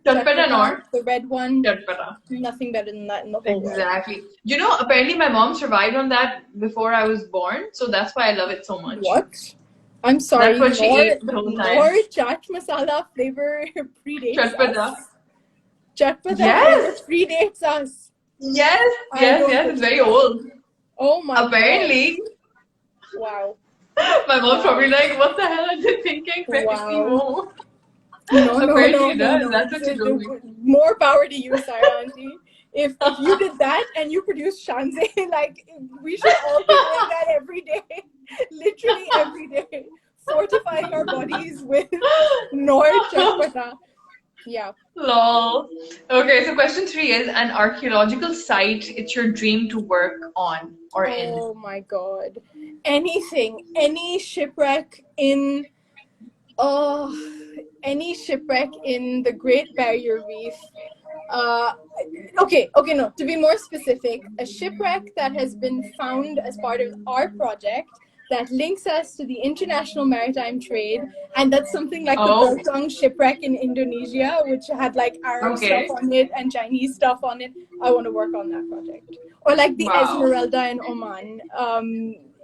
Chatpata nor. The red one. Chatpata. Nothing better than that in the whole world. Exactly. You know, apparently my mom survived on that before I was born, so that's why I love it so much. What? I'm sorry. That's what she ate the whole time. More chaat masala flavor predates Chatpata. us. Chatpata flavor predates us. Yes. It's very old. Oh my Apparently. God. Wow. My mom's probably like, what the hell are you thinking? Wow. No. That's what you do. More power to you, Sarah Auntie. If you did that and you produced Shanze, like, we should all be doing that every day. Literally every day. Fortifying our bodies with Nor Chatpata. Yeah. Lol. Okay, so question 3 is an archaeological site it's your dream to work on or in. Oh my God. Anything. Any shipwreck in the Great Barrier Reef. Okay, no. To be more specific, a shipwreck that has been found as part of our project that links us to the international maritime trade, and that's something like the Beltong shipwreck in Indonesia, which had like Arab stuff on it and Chinese stuff on it. I want to work on that project. Or like the Esmeralda in Oman.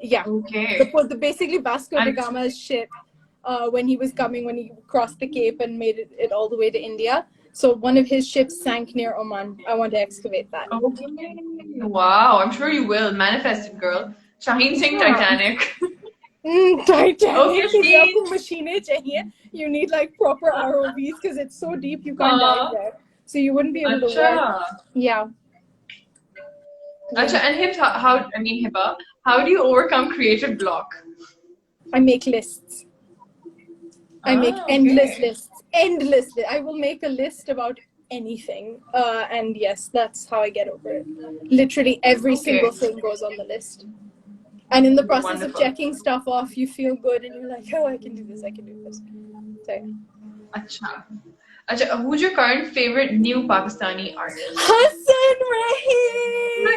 The basically Vasco da Gama's ship when he crossed the Cape and made it all the way to India. So one of his ships sank near Oman. I want to excavate that. Okay. Wow, I'm sure you will. Manifest it, girl. Shaheen Singh, Titanic. Titanic. You need like proper ROVs because it's so deep you can't dive there. So you wouldn't be able to work. Yeah. Acha, and Hiba, how do you overcome creative block? I make lists. I make endless lists. I will make a list about anything. And yes, that's how I get over it. Literally every single thing goes on the list. And in the process of checking stuff off, you feel good and you're like, oh, I can do this. So, Acha, who's your current favorite new Pakistani artist? Hassan Rahim!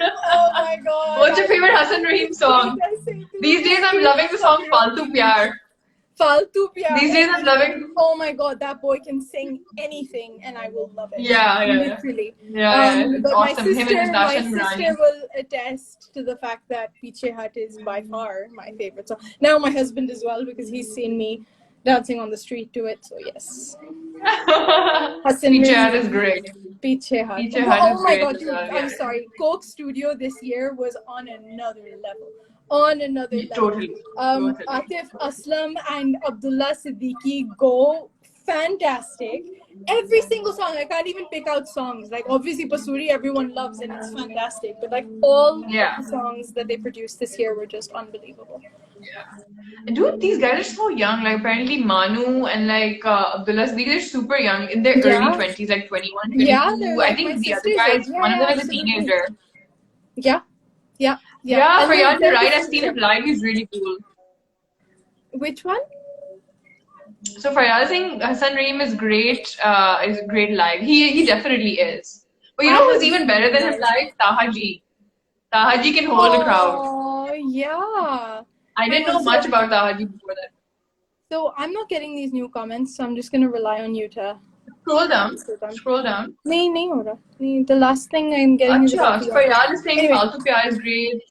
Oh my God. What's your favorite Hassan Rahim song? These days I'm loving the song Faltu Pyar. These days I'm loving. Oh my God, that boy can sing anything and I will love it. Literally. It's but awesome. My sister will attest to the fact that Piche Hat is by far my favorite song. Now my husband as well, because he's seen me dancing on the street to it. So yes. Piche Hat is great. Piche Hat. Oh my God, dude, I'm sorry. Coke Studio this year was on another level. Totally. Atif Aslam and Abdullah Siddiqui go fantastic. Every single song, I can't even pick out songs. Like obviously Pasuri everyone loves and it's fantastic, but like all the songs that they produced this year were just unbelievable. Yeah. Dude, these guys are so young. Like apparently Manu and like Abdullah Siddiqui, they're super young in their early 20s, like 21, 22. Yeah, I think the other guys, one of them is a teenager. Yeah, for Yan to write, I've seen him live, he's really cool. Which one? So Faryal Singh, Hassan Rahim is great live. He definitely is. But you know who's even better than him live? Tahaji. Tahaji can hold a crowd. Oh, yeah. I didn't know much about Tahaji before that. So I'm not getting these new comments, so I'm just going to rely on you to... Scroll down. The last thing I'm getting is Faryal is saying Faltu Pyar is great.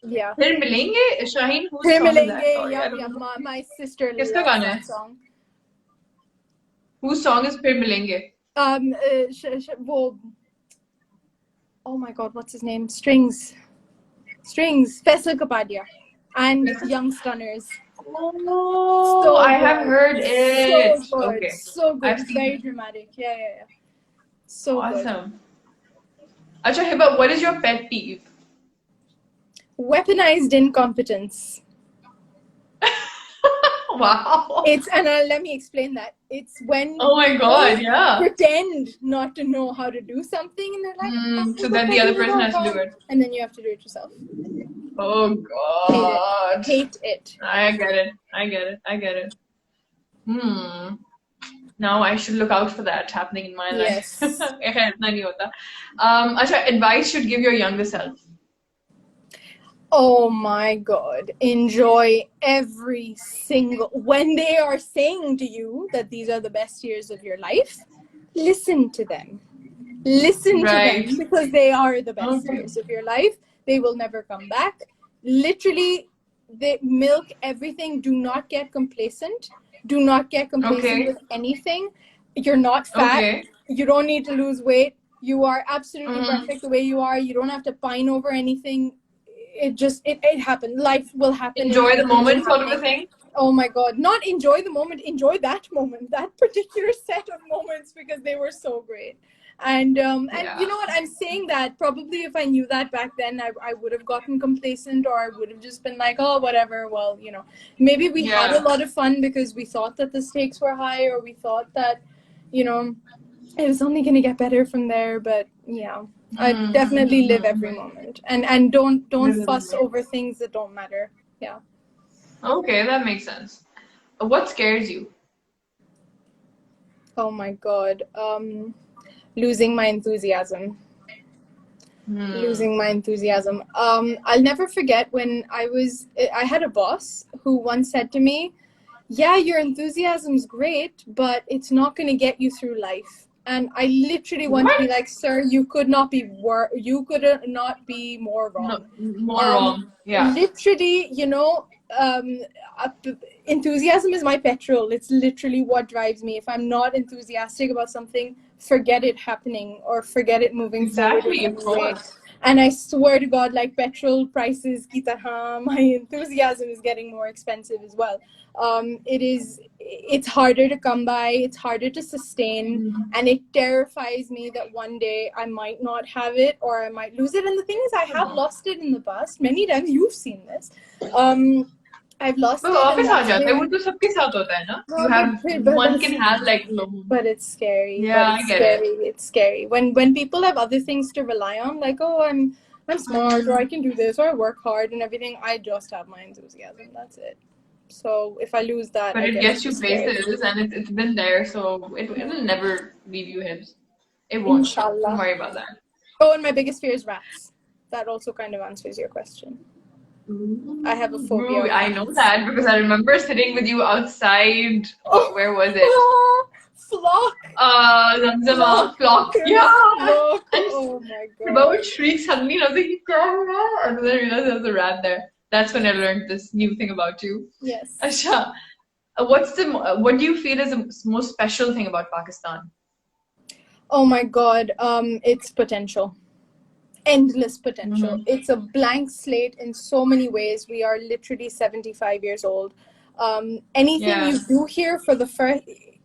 Yeah. फिर मिलेंगे Shaheen, whose फिर song is that? मिलेंगे. Sorry, I Yep, don't yep. know. My sister किसका loves गाना है? that song. Whose song is फिर मिलेंगे? वो, oh my God, what's his name? Strings, Faisal Kapadia, and Young Stunners. Oh, So I good. have heard it. So good. Okay, So good. I've seen Very it. dramatic. Yeah. So good. Awesome. Acha Hiba, what is your pet peeve? Weaponized incompetence. Wow. Let me explain that. It's when Oh my God, yeah. pretend not to know how to do something, and they're like, So then the other person has to do it. and then you have to do it yourself. Oh God. Hate it. I get it. Now I should look out for that happening in my life. Yes. इतना नहीं होता. Acha, advice should give your younger self. Oh my God. Enjoy every single, when they are saying to you that these are the best years of your life, listen to them. Listen to them, because they are the best years of your life. They will never come back. Literally, they milk everything. Do not get complacent. Do not get complacent with anything. You're not fat. You don't need to lose weight. You are absolutely perfect the way you are. You don't have to pine over anything. It happened. Life will happen. Enjoy the moment, sort of a thing. Oh my God. Not enjoy the moment. Enjoy that moment, that particular set of moments, because they were so great. And you know what, I'm saying that probably if I knew that back then, I would have gotten complacent, or I would have just been like, oh, whatever. Well, you know, maybe we had a lot of fun because we thought that the stakes were high, or we thought that, you know, it was only going to get better from there. But yeah, I definitely live every moment, and don't fuss over things that don't matter. Yeah. Okay, that makes sense. What scares you? Oh my God. Losing my enthusiasm. Losing my enthusiasm. I'll never forget when I had a boss who once said to me, yeah, your enthusiasm's great, but it's not going to get you through life. And I literally want to be like, sir, you could not be more wrong. Wrong. Yeah. Literally, you know, enthusiasm is my petrol. It's literally what drives me. If I'm not enthusiastic about something, forget it happening, or forget it moving forward in any way. And I swear to God, like petrol prices ki tarah, my enthusiasm is getting more expensive as well. It's harder to come by, it's harder to sustain, and it terrifies me that one day I might not have it, or I might lose it. And the thing is, I have lost it in the past many times. You've seen this. I've lost it. वापस आ जाता है, वो तो सबके साथ होता है ना. You have one can have like low. But it's scary. Yeah, I get it. It's scary when people have other things to rely on, like, oh, I'm smart, or I can do this, or I work hard and everything. I just have my enthusiasm. That's it. So if I lose that, but it gets you places, and it's been there, so it will never leave you Hibs. It won't. Inshallah. Don't worry about that. Oh, and my biggest fear is rats. That also kind of answers your question. I have a phobia. I know that because I remember sitting with you outside. Where was it? Flock. Flock. Yeah. Flock. Oh my God. Hiba would shriek suddenly, and I was like, and then I realized there was a rat there. That's when I learned this new thing about you. Yes. Asha, what do you feel is the most special thing about Pakistan? Oh my God. It's potential. Endless potential. It's a blank slate in so many ways. We are literally 75 years old. Anything you do here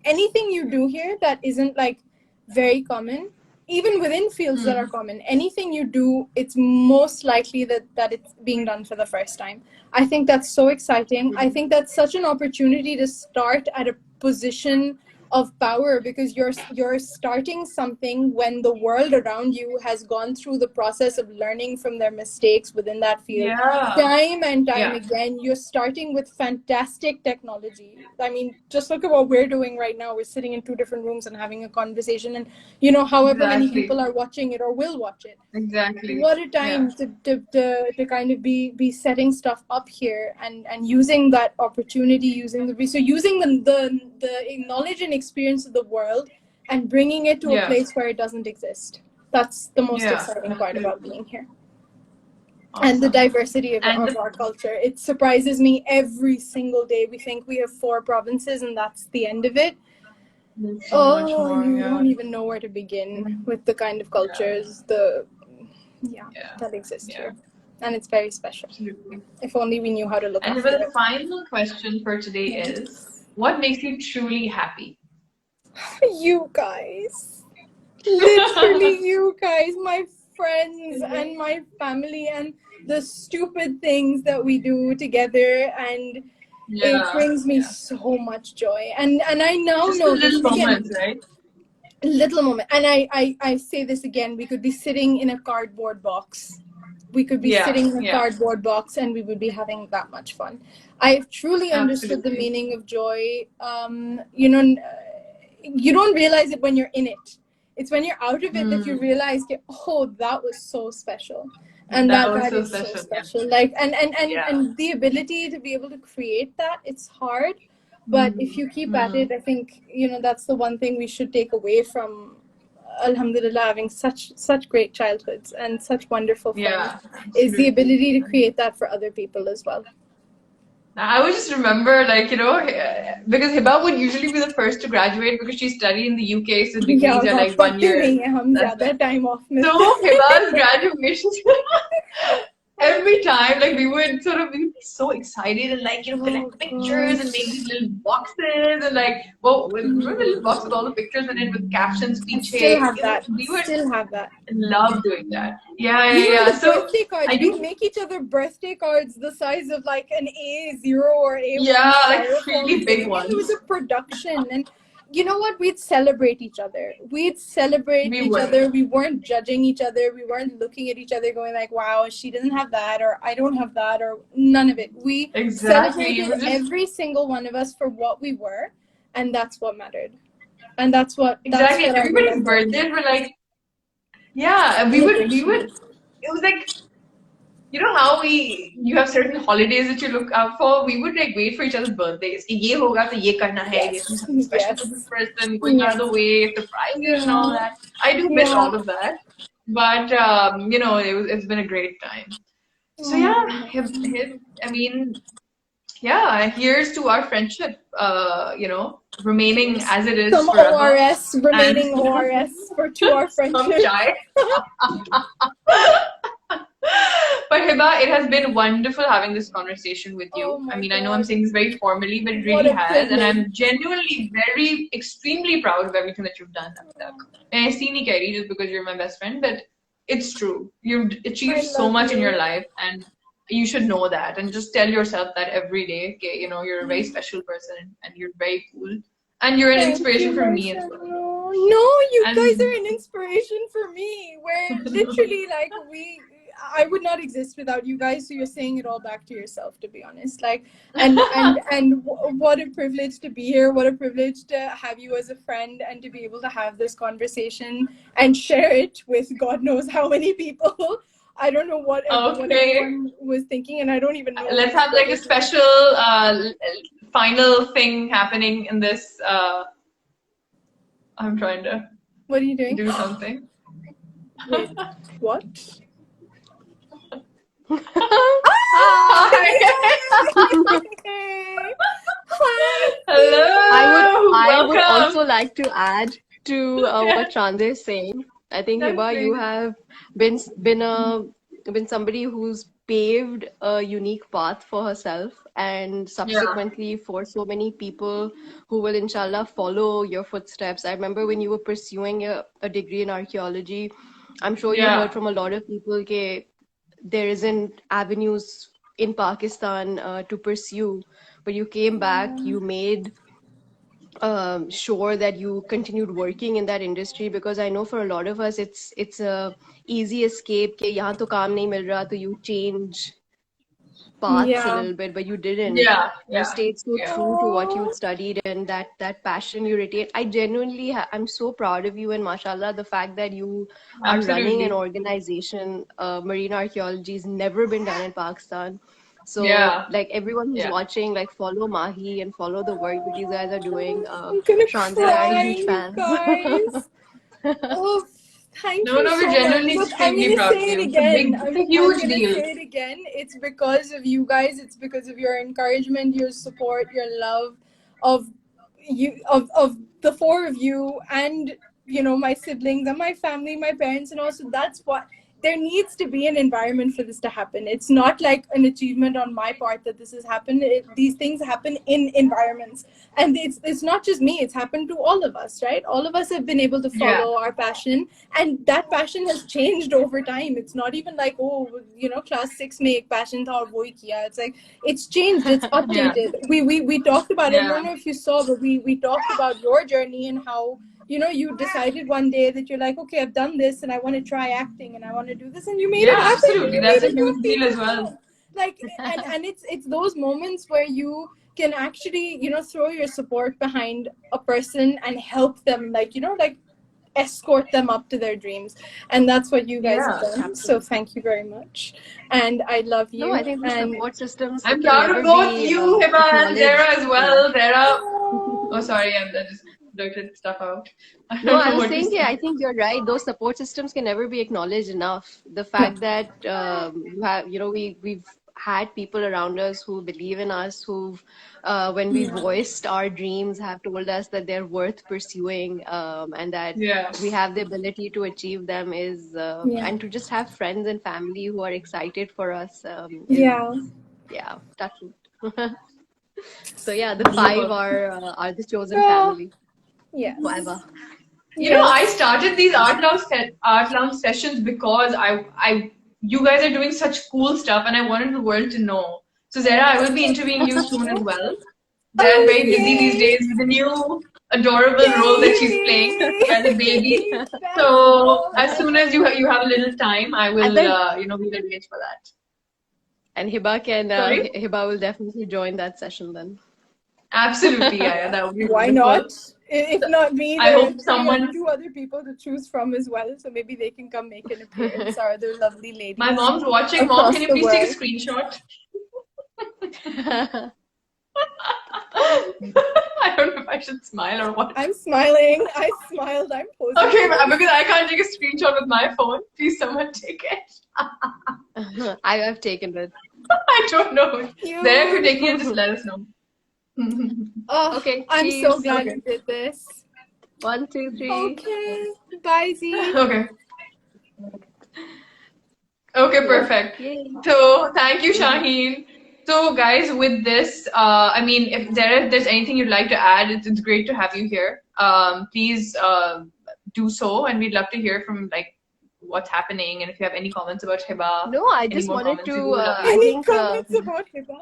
anything you do here that isn't like very common, even within fields that are common, anything you do, it's most likely that it's being done for the first time. I think that's so exciting. I think that's such an opportunity to start at a position of power, because you're starting something when the world around you has gone through the process of learning from their mistakes within that field time and time again. You're starting with fantastic technology. I mean, just look at what we're doing right now. We're sitting in 2 different rooms and having a conversation, and you know, however many people are watching it or will watch it. Exactly. What a time to kind of be setting stuff up here and using that opportunity, using the knowledge and experience of the world and bringing it to a place where it doesn't exist. That's the most exciting part about being here. and the Awesome. diversity of And our culture. It surprises me every single day. We think we have 4 provinces and that's the end of it. there's so much more. You Yeah. don't even know where to begin with the kind of cultures that exist here. And it's very special. Absolutely. If only we knew how to look And after the it. final question for today is, what makes you truly happy? You guys. Literally you guys, my friends and my family, and the stupid things that we do together, and it brings me so much joy. And I now just know the little this again, moments, right? little moment. And I say this again, we could be sitting in a cardboard box. We could be sitting in a cardboard box and we would be having that much fun. I've truly understood the meaning of joy. You know, you don't realize it when you're in it. It's when you're out of it that you realize, oh, that was so special. And that is so special. Yeah. Like, and the ability to be able to create that, it's hard. But if you keep at it, I think, you know, that's the one thing we should take away from, alhamdulillah, having such great childhoods and such wonderful friends, is the ability to create that for other people as well. I would just remember, like, you know, because Hiba would usually be the first to graduate because she studied in the UK, so degrees are like 1 year. Time off. So Hiba's graduation, every time, like, we would be so excited and, like, you know, collect pictures and make these little boxes and, like, remember the little box with all the pictures in it with captions, speech. Still have that. Love doing that. Yeah. So birthday cards. We'd make each other birthday cards the size of like an A0 or A1. Yeah, like really big ones. It was a production, and you know what? We'd celebrate each other. We weren't judging each other. We weren't looking at each other going like, wow, she doesn't have that, or I don't have that, or none of it. We celebrated every single one of us for what we were, and that's what mattered. And that's what everybody's birthdays were like, we would, it was like, you know how you have certain holidays that you look out for? We would like wait for each other's birthdays. Ye hoga to ye karna hai, ye something special for this person, going out of the way, surprises and all that. I do miss all of that. But, you know, it's been a great time. So here's to our friendship, you know, remaining as it is some forever. ORS, remaining ORS to our friendship. But Hiba, it has been wonderful having this conversation with you. I mean, God. I know I'm saying this very formally, but it really has. And I'm genuinely extremely proud of everything that you've done. And I see Nikki just because you're my best friend, but it's true. You've achieved so much in your life, and you should know that. And just tell yourself that every day, okay, you know, you're a very special person and you're very cool. And you're an inspiration for me as well. No, you guys are an inspiration for me. We're literally like, I would not exist without you guys. So you're saying it all back to yourself, to be honest. Like, and what a privilege to be here. What a privilege to have you as a friend and to be able to have this conversation and share it with God knows how many people. I don't know what everyone was thinking, and I don't even know. Let's have like a special final thing happening in this. I'm trying to. What are you doing? Do something. Wait, what? Hello. I would also like to add to what Chandra is saying. I think Hiba, you have been somebody who's paved a unique path for herself, and subsequently for so many people who will inshallah follow your footsteps. I remember when you were pursuing a degree in archaeology, I'm sure you heard from a lot of people that there isn't avenues in Pakistan to pursue, but you came back, you made sure that you continued working in that industry, because I know for a lot of us it's a easy escape कि यहाँ तो काम नहीं मिल रहा, तो you change paths a little bit, but you didn't. You stayed so true to what you studied, and that passion you retained. I genuinely I'm so proud of you, and mashallah, the fact that you are running an organization, marine archaeology, has never been done in Pakistan. So like everyone who's watching, like follow Mahi and follow the work that you guys are doing. I'm gonna Chandra, I'm a huge fan. Guys. Oh, Thank No, you no, so we're genuinely much. Look, I'm extremely gonna proud of say it you. again. It's a I'm huge gonna deal. say it again. It's because of you guys. It's because of your encouragement, your support, your love of you, of the four of you, and my siblings and my family, my parents, and also that's what. There needs to be an environment for this to happen. It's not like an achievement on my part that this has happened. These things happen in environments, and it's not just me. It's happened to all of us, right? All of us have been able to follow our passion, and that passion has changed over time. It's not even like, oh, class 6 mein ek passion tha aur wohi kiya. It's like it's changed, it's updated. We talked about it. I don't know if you saw, but we talked about your journey and how you decided one day that you're like, okay, I've done this and I want to try acting and I want to do this, and you made it happen. Absolutely. That's a huge deal as well. Like, and it's those moments where you can actually throw your support behind a person and help them, like escort them up to their dreams, and that's what you guys have done. So thank you very much, and I love you. No, I think the and support systems I'm can proud never of both be you, Hiba, and Zara as well. Zara. oh, Oh, sorry, I just blurted stuff out. I No, don't I know was what to saying, say. yeah, I think you're right. Those support systems can never be acknowledged enough. The fact that we've had people around us who believe in us, who've when we voiced our dreams, have told us that they're worth pursuing, and that Yeah. we have the ability to achieve them and to just have friends and family who are excited for us, that's it. So yeah, the five are the chosen family yes, forever. I started these art lounge sessions because you guys are doing such cool stuff, and I wanted the world to know. So Zara, I will be interviewing you soon as well. Zara's very busy these days with the new adorable role that she's playing as a baby. So as soon as you have a little time, I will we'll arrange for that. And Hiba Sorry? Hiba will definitely join that session then. Absolutely, yeah, that would be why wonderful. not? If not me, I there hope are two other people to choose from as well, so maybe they can come make an appearance. Our other lovely ladies. My mom's watching. Mom, can you please take a screenshot? I don't know if I should smile or what. I'm smiling. I smiled. I'm posing. Okay, because I can't take a screenshot with my phone. Please, someone take it. I've taken it. I don't know. There, if you're taking it, just let us know. Oh, Okay, I'm cheers. so glad you did this. 1, 2, 3. Okay. Bye, Z. Okay. Okay, perfect. Yay. So, thank you, Shaheen. So, guys, with this, if there's anything you'd like to add, it's great to have you here. Please do so, and we'd love to hear from what's happening, and if you have any comments about Hiba. No, I just wanted to. Any comments about Hiba?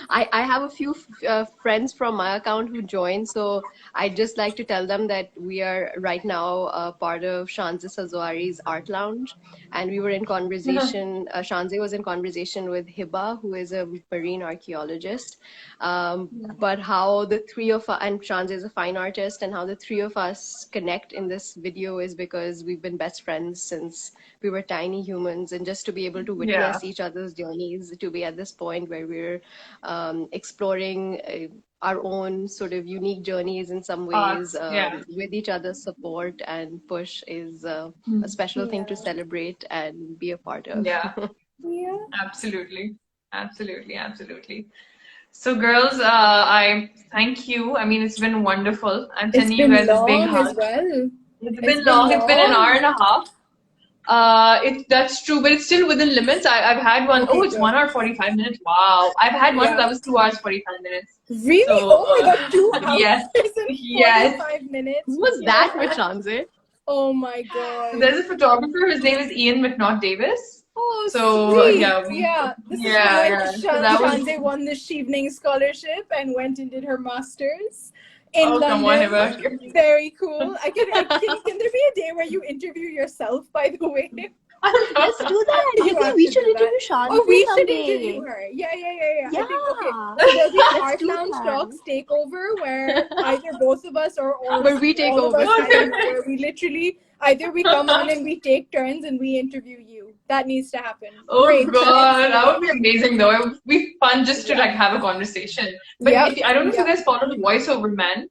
I have a few friends from my account who joined, so I'd just like to tell them that we are right now part of Shanze Sazwari's Art Lounge, and we were in conversation. Shanze was in conversation with Hiba, who is a marine archaeologist. But how the three of us, and Shanze is a fine artist, and how the three of us connect in this video is because we've been best friends since we were tiny humans, and just to be able to witness each other's journeys, to be at this point where we're exploring our own sort of unique journeys in some ways with each other's support and push is a special thing to celebrate and be a part of. Yeah. Absolutely. So, girls, I thank you. I mean, it's been wonderful. I'm sending you guys this big hug. As well. It's been long. It's been an hour and a half. That's true, but it's still within limits. I've had one. Okay, it's 1 hour 45 minutes. Wow. I've had one that was 2 hours 45 minutes. Really? So, oh my god, 2 hours Yes. and 45 minutes. Who was that with Shanze? Oh my god. There's a photographer. His name is Ian McNaught Davis. Oh, so sweet. This is when Shanze won the Evening Scholarship and went and did her masters in London. Come on, Hiba. Very cool. Can there be a day where you interview yourself, by the way? Let's do that. I think we should interview Shanze. Oh, we should interview her. Yeah. I think, okay. So there'll be an Art Lounge Talks takeover where either both of us or where we take over. Where we literally either we come on and we take turns and we interview you. That needs to happen. Oh Great. god, that would be amazing though. It would be fun just to have a conversation. But I don't know if you guys follow the voiceover man.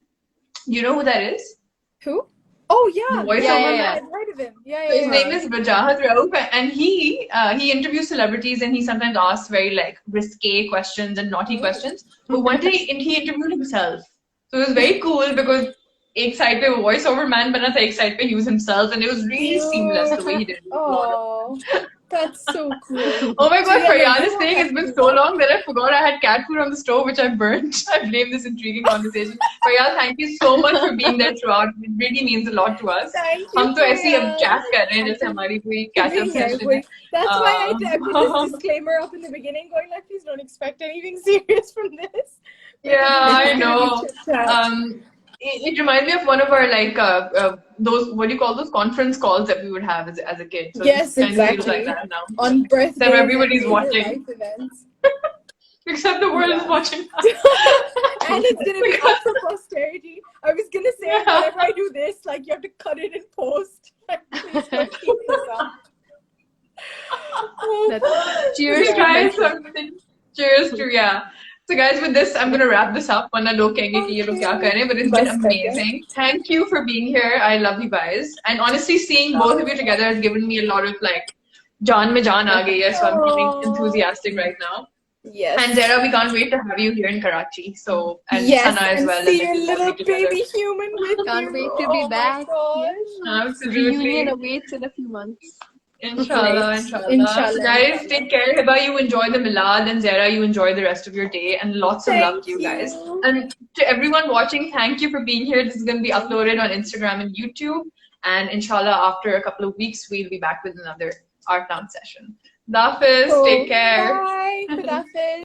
You know who that is? Who? Oh yeah, voiceover yeah. I've heard of him. Yeah, So his yeah. name is Wajahat Rauf, and he interviews celebrities, and he sometimes asks very like risque questions and naughty questions. But one day he interviewed himself, so it was very cool because एक side पे voice over man बना था, एक side पे he was himself, and it was really seamless the way he did it. Oh, that's so cool. Oh my So, God, yeah, no, Faryal you is won't saying have it's to been do so that. long that I forgot I had cat food on the stove, which I burnt. I blame this intriguing conversation. Faryal, thank you so much for being there throughout. It really means a lot to us. Thank you, हम तो ऐसे ही अब Faryal. chat कर रहे हैं जैसे हमारी कोई catch-up session है. That's why I put this disclaimer up in the beginning, going like, please don't expect anything serious from this. Yeah, I know. Chat. It reminds me of one of our like those, what do you call those, conference calls that we would have as a kid. So Yes, it kind of feels exactly. like that now. On birthdays Except everybody's and major watching. life events. Except the world is watching. And it's gonna be up for posterity. I was gonna say, whenever I do this, like, you have to cut it in post. Like, please don't keep this up. Cheers to Guys, cheers to, yeah. So guys, with this, I'm gonna wrap this up. वरना लोग कहेंगे कि ये लोग क्या कर रहे हैं, but it's been amazing. Thank you for being here. I love you guys. And honestly, seeing both of you together has given me a lot of like, jaan mein jaan aa gayi hai, so I'm feeling enthusiastic right now. Yes. And Zara, we can't wait to have you here in Karachi. So, and yes, Sana as and well. see your little baby human with Can't you. wait to be back. Absolutely. Reunion awaits in a few months. Inshallah. So guys, take care. Hiba, you enjoy the Milad, and Zara, you enjoy the rest of your day, and lots of love to you guys. And to everyone watching, thank you for being here. This is going to be uploaded on Instagram and YouTube, and inshallah, after a couple of weeks, we'll be back with another Art Lounge session. Dafis, take care. Bye. Dafis.